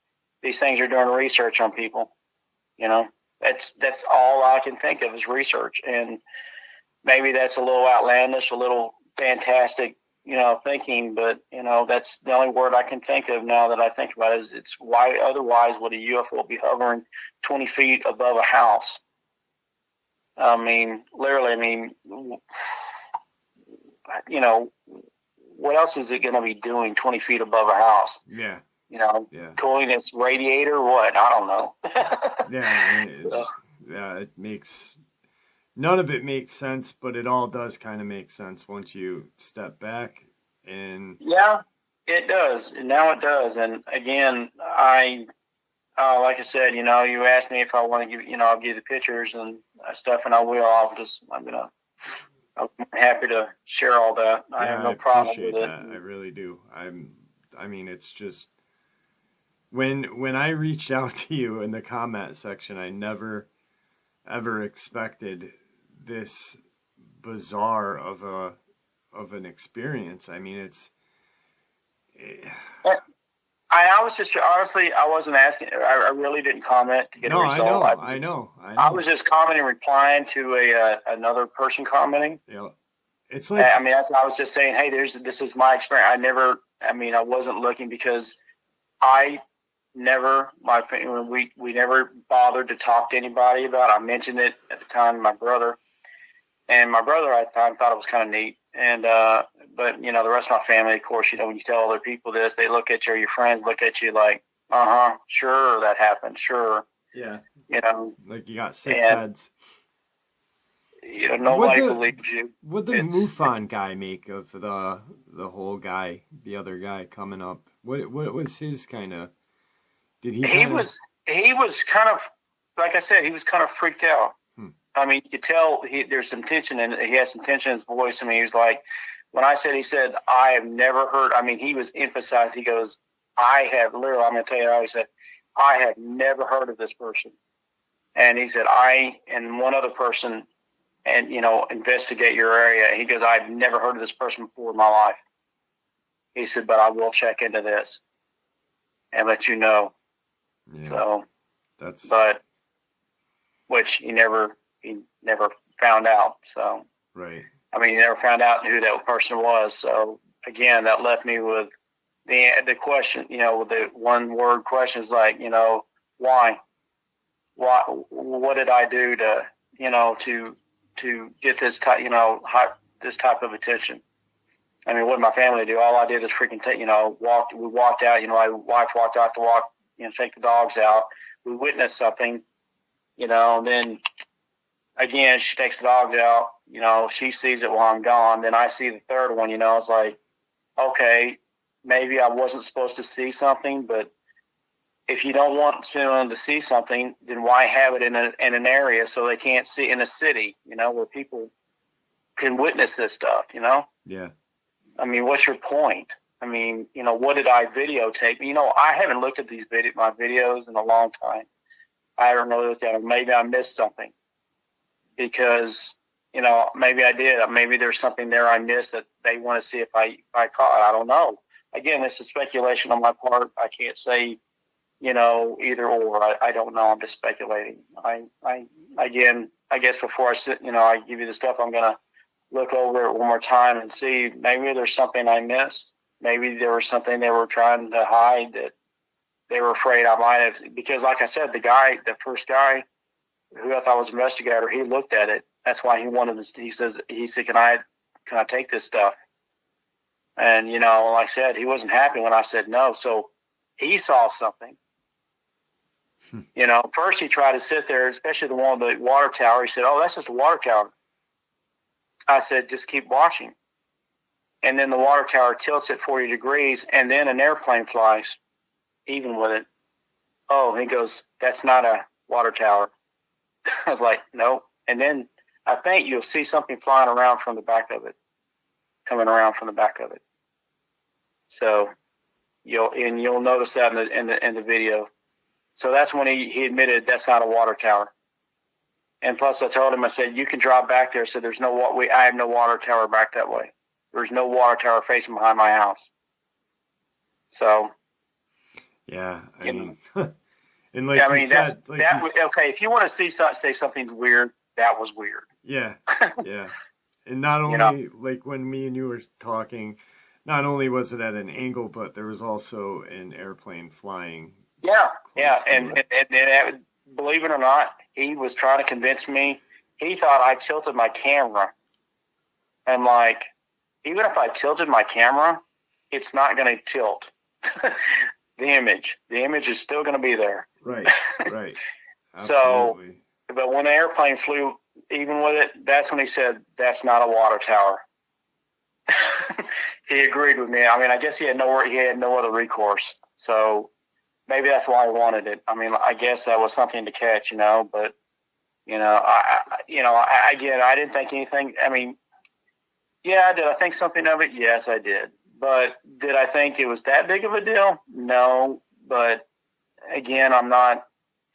these things are doing research on people. That's all I can think of is research, and maybe that's a little outlandish, a little fantastic, thinking. But that's the only word I can think of now that I think about it. Is it's why otherwise would a UFO be hovering 20 feet above a house? I mean, literally. I mean, what else is it going to be doing 20 feet above a house? Yeah. Cooling its radiator, what? I don't know. It makes, none of it makes sense, but it all does kind of make sense once you step back. And yeah, it does. Now it does. And again, like I said, you asked me if I want to give, I'll give you the pictures and stuff, and I will. I'm happy to share all that. I have no problem with it. I really do. I mean, it's just, when I reached out to you in the comment section, I never ever expected this bizarre of an experience. I mean, I was just, honestly, I wasn't asking. I really didn't comment to get a result. I know. I was just commenting, replying to another person commenting. Yeah, it's like, I mean, I was just saying, hey, this is my experience. I wasn't looking because we never bothered to talk to anybody about it. I mentioned it at the time to my brother, and my brother at the time thought it was kind of neat. And but the rest of my family, of course, when you tell other people this, they look at you, or your friends look at you like, sure, that happened, sure. Yeah. Like you got 6 heads. Nobody believes you. What did the MUFON guy make of the whole guy, the other guy coming up? What was his kind of? Did he? He was kind of, like I said, he was kind of freaked out. I mean, you could tell there's some tension, and he had some tension in his voice. I mean, he was like, when I said, he said, I have never heard. I mean, he was emphasized. He goes, I'm going to tell you how he said, I have never heard of this person. And he said, I and one other person, and, investigate your area. He goes, I've never heard of this person before in my life. He said, but I will check into this and let you know. Yeah. So, which he never found out. So, right. I mean, he never found out who that person was. So again, that left me with, the question, the one word question is like, why? What did I do to, to get this type, this type of attention? I mean, what did my family do? All I did is freaking take, we walked out, my wife walked out to walk, take the dogs out. We witnessed something, and then again, she takes the dogs out, she sees it while I'm gone. Then I see the third one, it's like, okay, maybe I wasn't supposed to see something, but if you don't want someone to see something, then why have it in an area so they can't see in a city, where people can witness this stuff, Yeah. I mean, what's your point? I mean, what did I videotape? I haven't looked at my videos in a long time. I don't know that maybe I missed something because, maybe I did. Maybe there's something there I missed that they want to see if I caught. I don't know. Again, this is speculation on my part. I can't say, either or. I don't know. I'm just speculating. Again, I guess before I sit, I give you the stuff, I'm going to look over it one more time and see maybe there's something I missed. Maybe there was something they were trying to hide that they were afraid I might have. Because like I said, the first guy who I thought was an investigator, he looked at it. That's why he wanted this. He said, can I take this stuff? And, like I said, he wasn't happy when I said no. So he saw something. First he tried to sit there, especially the one with the water tower. He said, oh, that's just a water tower. I said, just keep watching. And then the water tower tilts at 40 degrees, and then an airplane flies, even with it. Oh, he goes, that's not a water tower. I was like, no. And then I think you'll see something flying around from the back of it, coming around from the back of it. So you'll notice that in the video. So that's when he admitted that's not a water tower. And plus, I told him, I said, you can drive back there. So there's I have no water tower back that way. There's no water tower facing behind my house. So. Yeah, I mean, and like you said, okay. If you want to say something's weird, that was weird. Yeah, yeah. And not only like when me and you were talking, not only was it at an angle, but there was also an airplane flying. Yeah, and believe it or not, he was trying to convince me. He thought I tilted my camera. And like, even if I tilted my camera, it's not going to tilt. The image is still going to be there. Right. Absolutely. So, but when the airplane flew, even with it, that's when he said, that's not a water tower. He agreed with me. I mean, I guess he had no other recourse. So maybe that's why he wanted it. I mean, I guess that was something to catch, but, I didn't think anything. I mean, yeah, did I think something of it? Yes, I did. But did I think it was that big of a deal? No. But again, I'm not,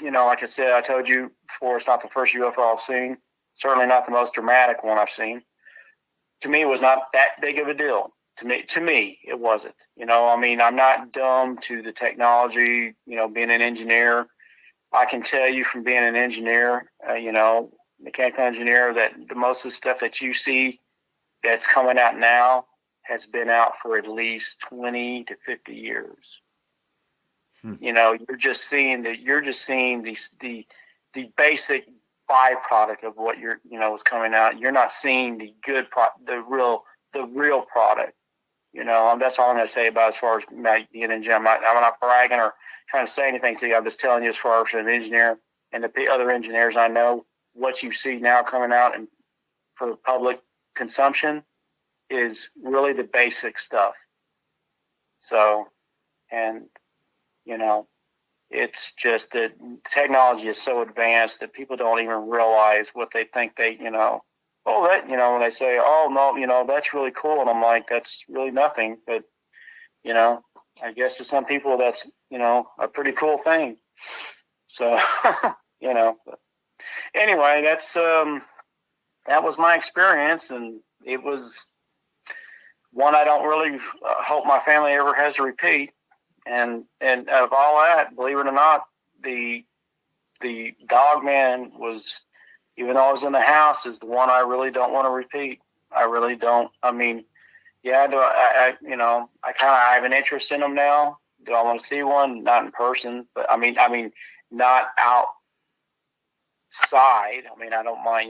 like I said, I told you before, it's not the first UFO I've seen. Certainly not the most dramatic one I've seen. To me, it was not that big of a deal. To me, it wasn't. I mean, I'm not dumb to the technology, being an engineer. I can tell you from being an engineer, mechanical engineer, that the most of the stuff that you see that's coming out now has been out for at least 20 to 50 years. You're just seeing the basic byproduct of what is coming out. You're not seeing the good the real product. That's all I'm going to say about as far as being an engineer. I'm not bragging or trying to say anything to you. I'm just telling you as far as an engineer and the other engineers I know, what you see now coming out and for public consumption is really the basic stuff. So, and, it's just that technology is so advanced that people don't even realize what they think when they say, oh, no, that's really cool. And I'm like, that's really nothing. But, I guess to some people that's, a pretty cool thing. So, anyway, that's, that was my experience. And it was one I don't really hope my family ever has to repeat. And of all that, believe it or not, the Dogman was, even though I was in the house, is the one I really don't want to repeat. I really don't. I mean, Yeah, I kind of have an interest in them now. Do I want to see one? Not in person, but I mean, not outside. I mean, I don't mind,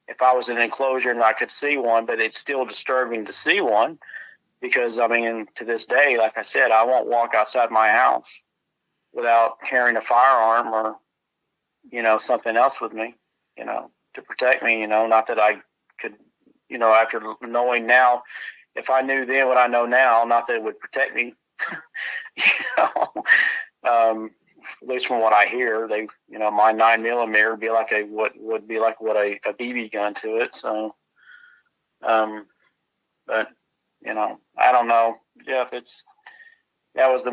if I was in an enclosure and I could see one, but it's still disturbing to see one because, to this day, like I said, I won't walk outside my house without carrying a firearm or, something else with me, to protect me, not that I could, after knowing now, if I knew then what I know now, not that it would protect me, at least from what I hear, they, my 9mm would be like a BB gun to it. So, but, I don't know. Yeah, that was the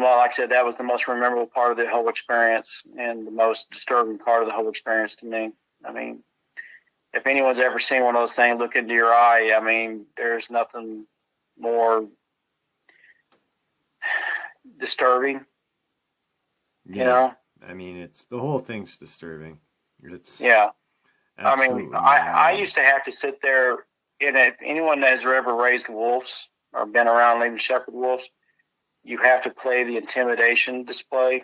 most memorable part of the whole experience and the most disturbing part of the whole experience to me. I mean, if anyone's ever seen one of those things look into your eye, there's nothing more disturbing. Yeah. It's the whole thing's disturbing. It's I used to have to sit there. If anyone that has ever raised wolves or been around even shepherd wolves, you have to play the intimidation display.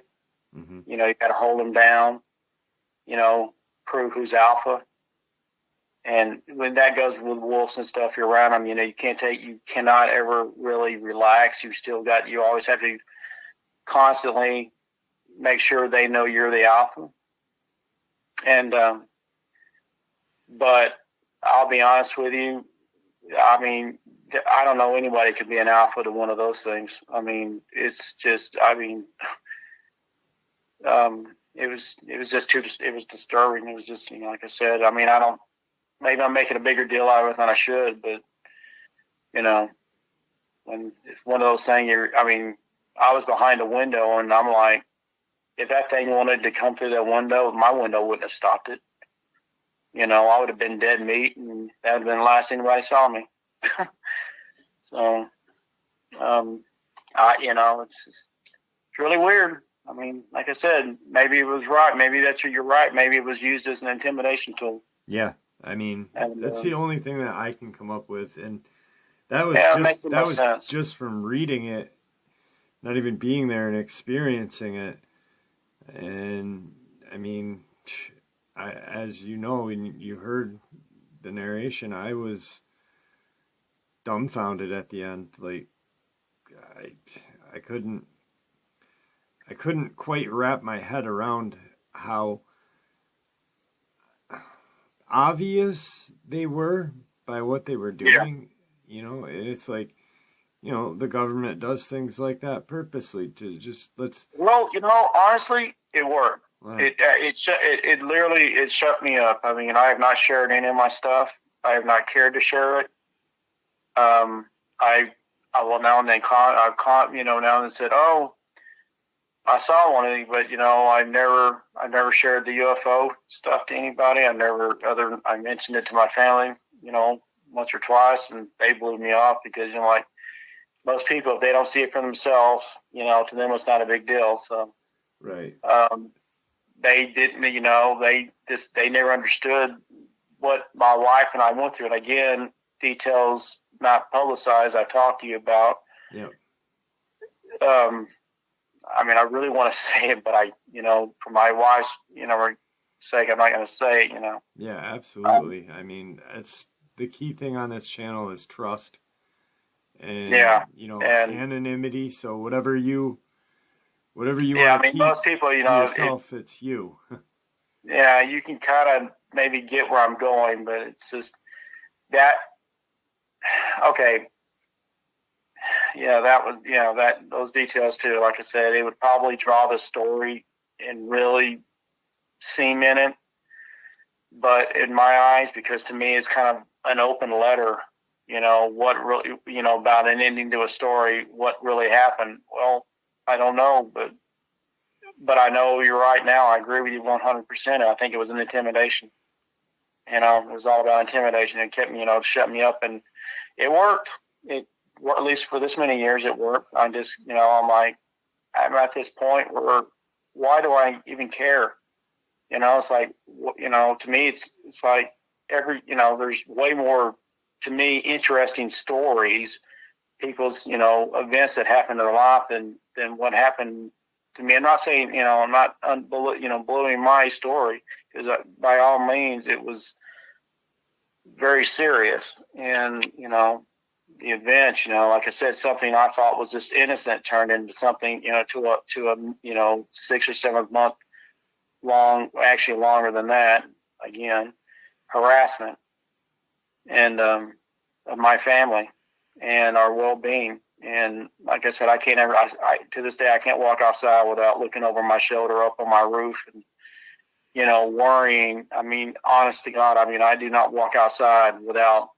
Mm-hmm. You got to hold them down. Prove who's alpha. And when that goes with wolves and stuff, you're around them. You cannot ever really relax. You always have to constantly make sure they know you're the alpha. And, but I'll be honest with you. I don't know anybody could be an alpha to one of those things. It's just, it was disturbing. It was just, like I said, maybe I'm making a bigger deal out of it than I should, but, when it's one of those things, I was behind a window and I'm like, if that thing wanted to come through that window, my window wouldn't have stopped it. I would have been dead meat and that would have been the last anybody saw me. So, it's really weird. Like I said, maybe it was right. Maybe you're right. Maybe it was used as an intimidation tool. Yeah. That's the only thing that I can come up with. And that was just from reading it, not even being there and experiencing it. And as you know, and you heard the narration, I was dumbfounded at the end. Like I couldn't quite wrap my head around how obvious they were by what they were doing. Yeah. It's like, the government does things like that purposely to just honestly, it worked. Wow. It literally shut me up. I have not shared any of my stuff. I have not cared to share it. I will now and then now and then said, "Oh, I saw one of these," but I never shared the UFO stuff to anybody. I mentioned it to my family, once or twice, and they blew me off because like most people, if they don't see it for themselves, to them it's not a big deal. So, right. They didn't, they never understood what my wife and I went through. And again, details not publicized, I talked to you about. Yeah. I really want to say it, but for my wife's, sake, I'm not going to say it, Yeah, absolutely. It's the key thing on this channel is trust and, anonymity. So whatever you want to keep most people, to yourself, it's you. Yeah, you can kind of maybe get where I'm going, but it's just that, okay. Yeah, those details too. Like I said, it would probably draw the story and really cement it. But in my eyes, because to me it's kind of an open letter, what really, about an ending to a story, what really happened. Well, I don't know, but I know you're right now. I agree with you 100%. I think it was an intimidation. It was all about intimidation. It kept me, shut me up, and it worked. At least for this many years, it worked. I just, I'm like, I'm at this point where, why do I even care? It's like, to me, it's like there's way more, to me, interesting stories people's, events that happened in their life than what happened to me. I'm not saying, I'm not, blowing my story, because by all means it was very serious. And, the event, like I said, something I thought was just innocent turned into something, to a 6 or 7 month long, actually longer than that, again, harassment and of my family and our well-being. And like I said, I can't ever, to this day, I can't walk outside without looking over my shoulder up on my roof and, worrying. I mean, honest to God, I do not walk outside without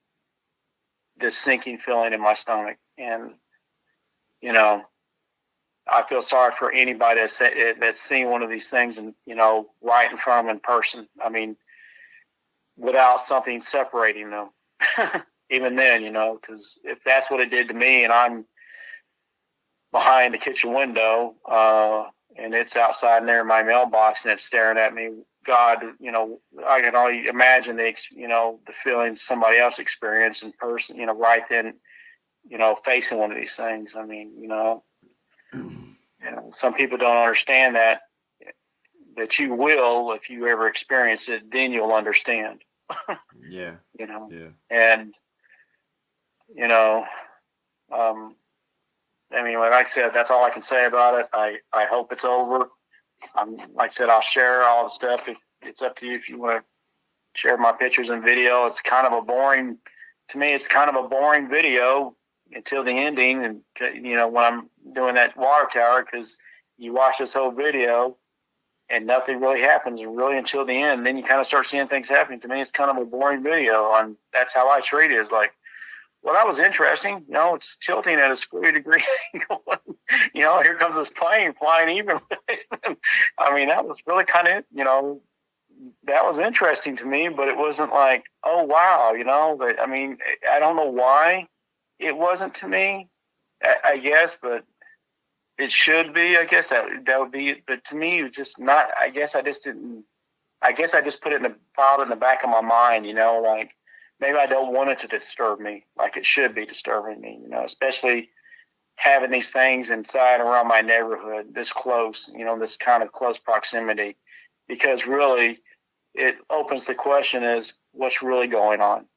this sinking feeling in my stomach. And, I feel sorry for anybody that's seen one of these things and, right in front of them in person. I mean, without something separating them. Even then, because if that's what it did to me, and I'm behind the kitchen window, and it's outside near my mailbox and it's staring at me, God, I can only imagine the feelings somebody else experienced in person, right then, facing one of these things. I mean, some people don't understand that you will, if you ever experience it, then you'll understand. Yeah. Yeah. And, like I said, that's all I can say about it. I hope it's over. Like I said, I'll share all the stuff. It's up to you if you want to share my pictures and video. It's kind of a boring video until the ending. And, when I'm doing that water tower, because you watch this whole video and nothing really happens really until the end. Then you kind of start seeing things happening. To me, it's kind of a boring video. And that's how I treat it. It's like, well, that was interesting. It's tilting at a 40-degree angle. Here comes this plane flying even. That was really kind of, that was interesting to me, but it wasn't like, oh, wow, but I don't know why it wasn't to me, I guess, but it should be. I guess that would be it. But to me, it was just not, I guess I just put it filed in the back of my mind, like, maybe I don't want it to disturb me like it should be disturbing me, especially having these things inside around my neighborhood this close, this kind of close proximity, because really it opens the question is what's really going on,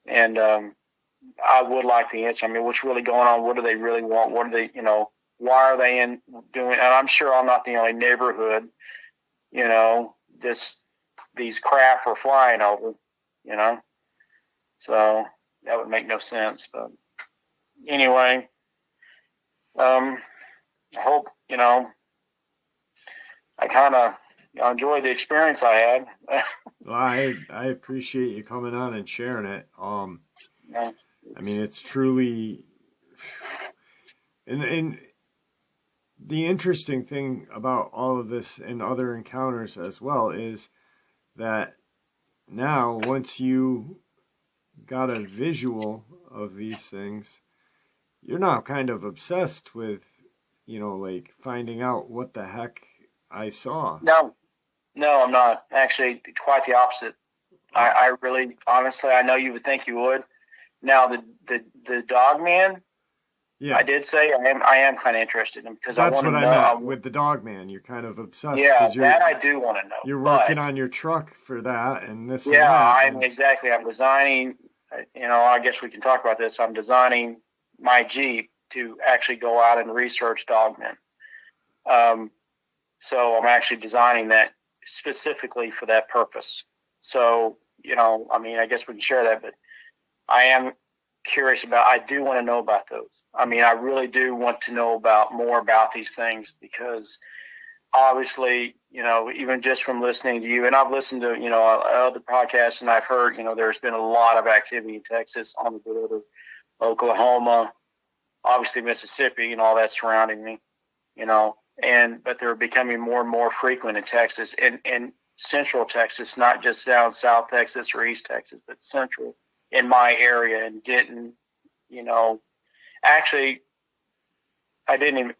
and I would like the answer. What's really going on? What do they really want? What are they, why are they doing? And I'm sure I'm not the only neighborhood, these craft are flying over. So that would make no sense. But anyway, I hope, I kind of enjoyed the experience I had. Well, I appreciate you coming on and sharing it. Yeah, it's truly, and the interesting thing about all of this and other encounters as well is that now, once you got a visual of these things, you're now kind of obsessed with, like finding out what the heck I saw. No, I'm not. Actually, quite the opposite. I really, honestly, I know you would think you would. Now, the Dogman, yeah, I did say I am kind of interested in him because that's I want to know. That's what I meant with the Dogman. You're kind of obsessed. Yeah, that I do want to know. You're working on your truck for that and this. Yeah, and that. Exactly. I'm designing. I guess we can talk about this. I'm designing my Jeep to actually go out and research Dogman. So I'm actually designing that specifically for that purpose. So I guess we can share that, but I am curious I do want to know about those. I really do want to know more about these things because obviously, even just from listening to you, and I've listened to, other podcasts and I've heard, there's been a lot of activity in Texas, on the border, Oklahoma, obviously Mississippi and all that surrounding me, but they're becoming more and more frequent in Texas and central Texas, not just down South Texas or East Texas, but central. In my area in Denton, actually, I didn't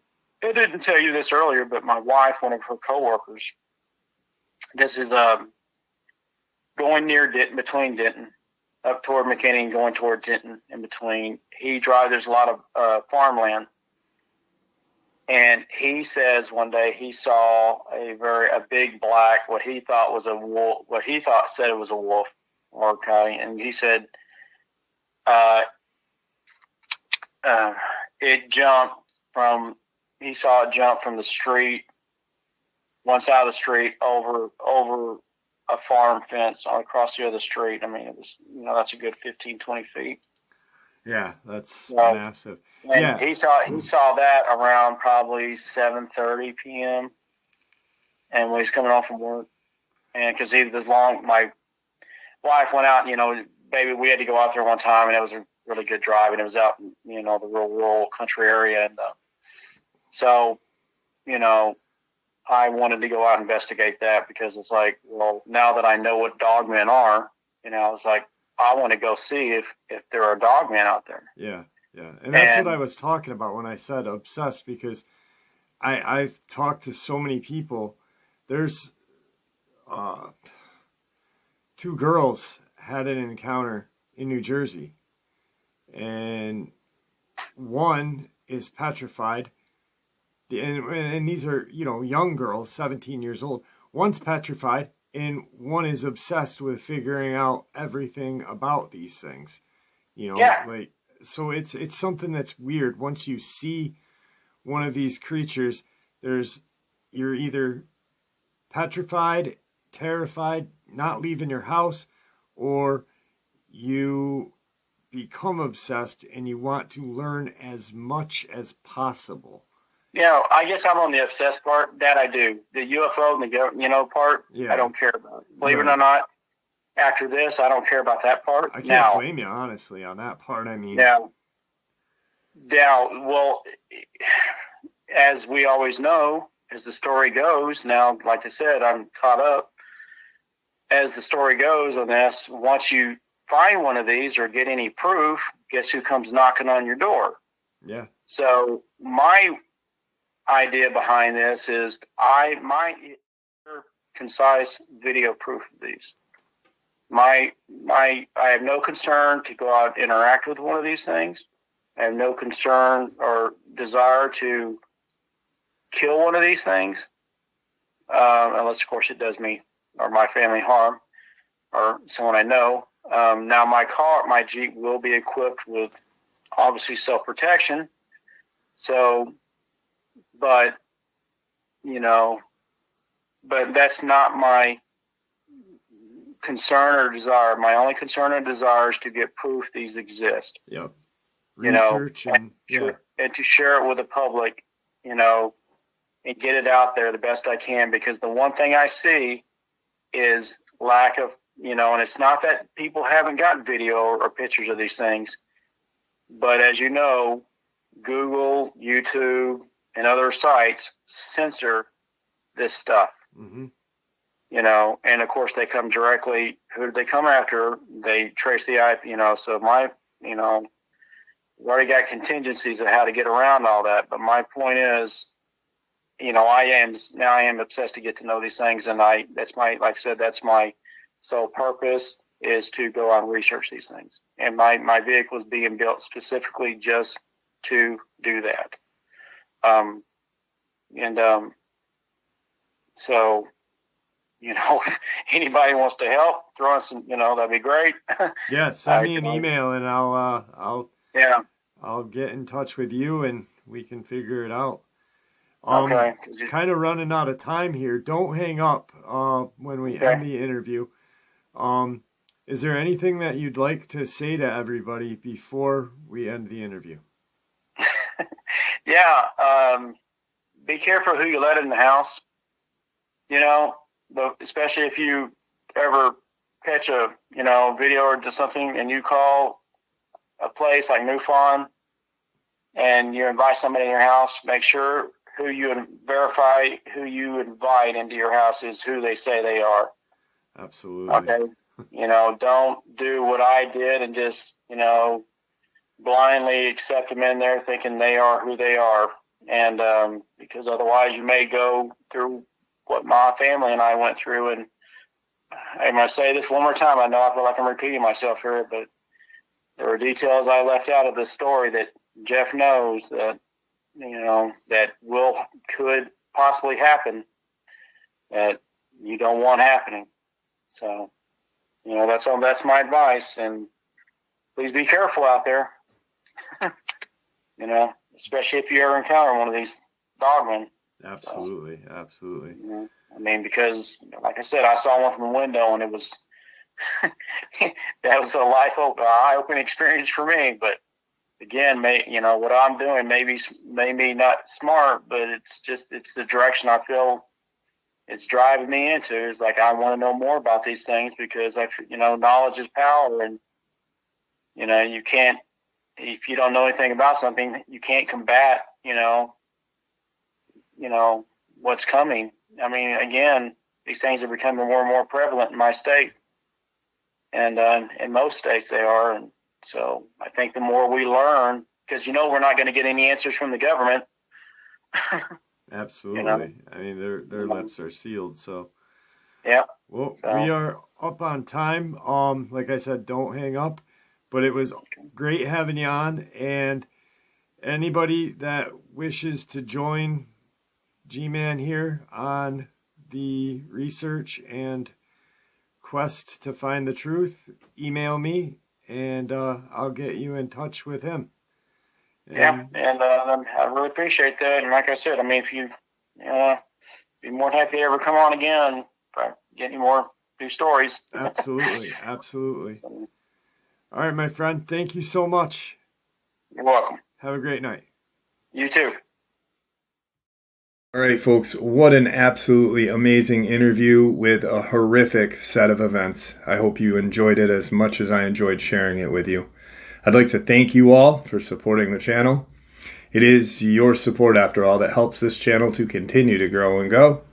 tell you this earlier, but my wife, one of her coworkers, this is going near Denton, between Denton, up toward McKinney and going toward Denton in between. There's a lot of farmland. And he says one day he saw a big black, what he thought was a wolf, said it was a wolf or coyote. And he said, he saw it jump from the street, one side of the street over a farm fence across the other street. I mean, it was, that's a good 15, 20 feet. Yeah, that's massive. And yeah, he saw that around probably 7:30 p.m. And when he's coming home from work, and because my wife went out, baby, we had to go out there one time, and it was a really good drive, and it was out in, the real rural country area, and so, I wanted to go out and investigate that because it's like, well, now that I know what dogmen are, it's like, I want to go see if there are dogmen out there. Yeah. And that's what I was talking about when I said obsessed, because I've talked to so many people. There's 2 girls had an encounter in New Jersey, and one is petrified. And these are, young girls, 17 years old. One's petrified, and one is obsessed with figuring out everything about these things. So it's something that's weird. Once you see one of these creatures, you're either petrified, terrified, not leaving your house, or you become obsessed and you want to learn as much as possible. I guess I'm on the obsessed part. That I do. The UFO and the part, I don't care about. Believe it or not, after this, I don't care about that part. I can't blame you, honestly, on that part. I mean, well, as we always know, as the story goes, now, like I said, I'm caught up. As the story goes on this, once you find one of these or get any proof, guess who comes knocking on your door? Yeah. So my idea behind this is my concise video proof of these. I have no concern to go out and interact with one of these things. I have no concern or desire to kill one of these things, unless of course it does me or my family harm or someone I know. Now my Jeep will be equipped with obviously self-protection. So, but that's not my concern or desire. My only concern and desire is to get proof these exist. Yep. Research and to share it with the public, and get it out there the best I can, because the one thing I see is lack of, and it's not that people haven't gotten video or pictures of these things, but as you know, Google, YouTube, and other sites censor this stuff. Mm-hmm. And of course they come directly. Who did they come after? They trace the IP. So we've already got contingencies of how to get around all that. But my point is, I am obsessed to get to know these things, and that's my sole purpose is to go out and research these things. And my vehicle is being built specifically just to do that. So, if anybody wants to help, throw in some, that'd be great. Yeah, send me an email and I'll get in touch with you and we can figure it out. Okay. Kind of running out of time here. Don't hang up when we end the interview. Is there anything that you'd like to say to everybody before we end the interview? Be careful who you let in the house. But especially if you ever catch a video or something and you call a place like MUFON and you invite somebody in your house, make sure verify who you invite into your house is who they say they are. Absolutely. Okay. Don't do what I did and just, blindly accept them in there thinking they are who they are. And because otherwise you may go through what my family and I went through, and I'm going to say this one more time. I know I feel like I'm repeating myself here, but there are details I left out of this story that Jeff knows that, that could possibly happen that you don't want happening. So, that's my advice. And please be careful out there, especially if you ever encounter one of these dogmen. Absolutely. So, absolutely. Because like I said, I saw one from the window and it was, that was a eye-opening experience for me. But again, what I'm doing maybe not smart, but it's the direction I feel it's driving me into. Is like, I want to know more about these things because knowledge is power, and you can't, if you don't know anything about something, you can't combat what's coming. Again, these things are becoming more and more prevalent in my state, and in most states they are. And so I think the more we learn, because we're not going to get any answers from the government. Absolutely. Their lips are sealed. So yeah. Well, we are up on time. Like I said, don't hang up. But it was great having you on. And anybody that wishes to join Gman here on the research and quest to find the truth, email me and I'll get you in touch with him. And I really appreciate that. And like I said, if you be more than happy to ever come on again, if I get any more new stories. Absolutely. All right, my friend. Thank you so much. You're welcome. Have a great night. You too. All right, folks, what an absolutely amazing interview with a horrific set of events. I hope you enjoyed it as much as I enjoyed sharing it with you. I'd like to thank you all for supporting the channel. It is your support, after all, that helps this channel to continue to grow and go,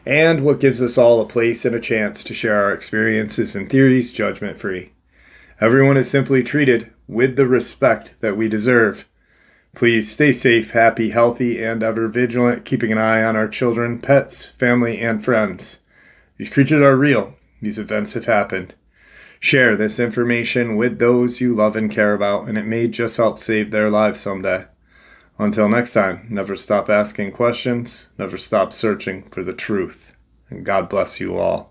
and what gives us all a place and a chance to share our experiences and theories judgment-free. Everyone is simply treated with the respect that we deserve. Please stay safe, happy, healthy, and ever vigilant, keeping an eye on our children, pets, family, and friends. These creatures are real. These events have happened. Share this information with those you love and care about, and it may just help save their lives someday. Until next time, never stop asking questions, never stop searching for the truth, and God bless you all.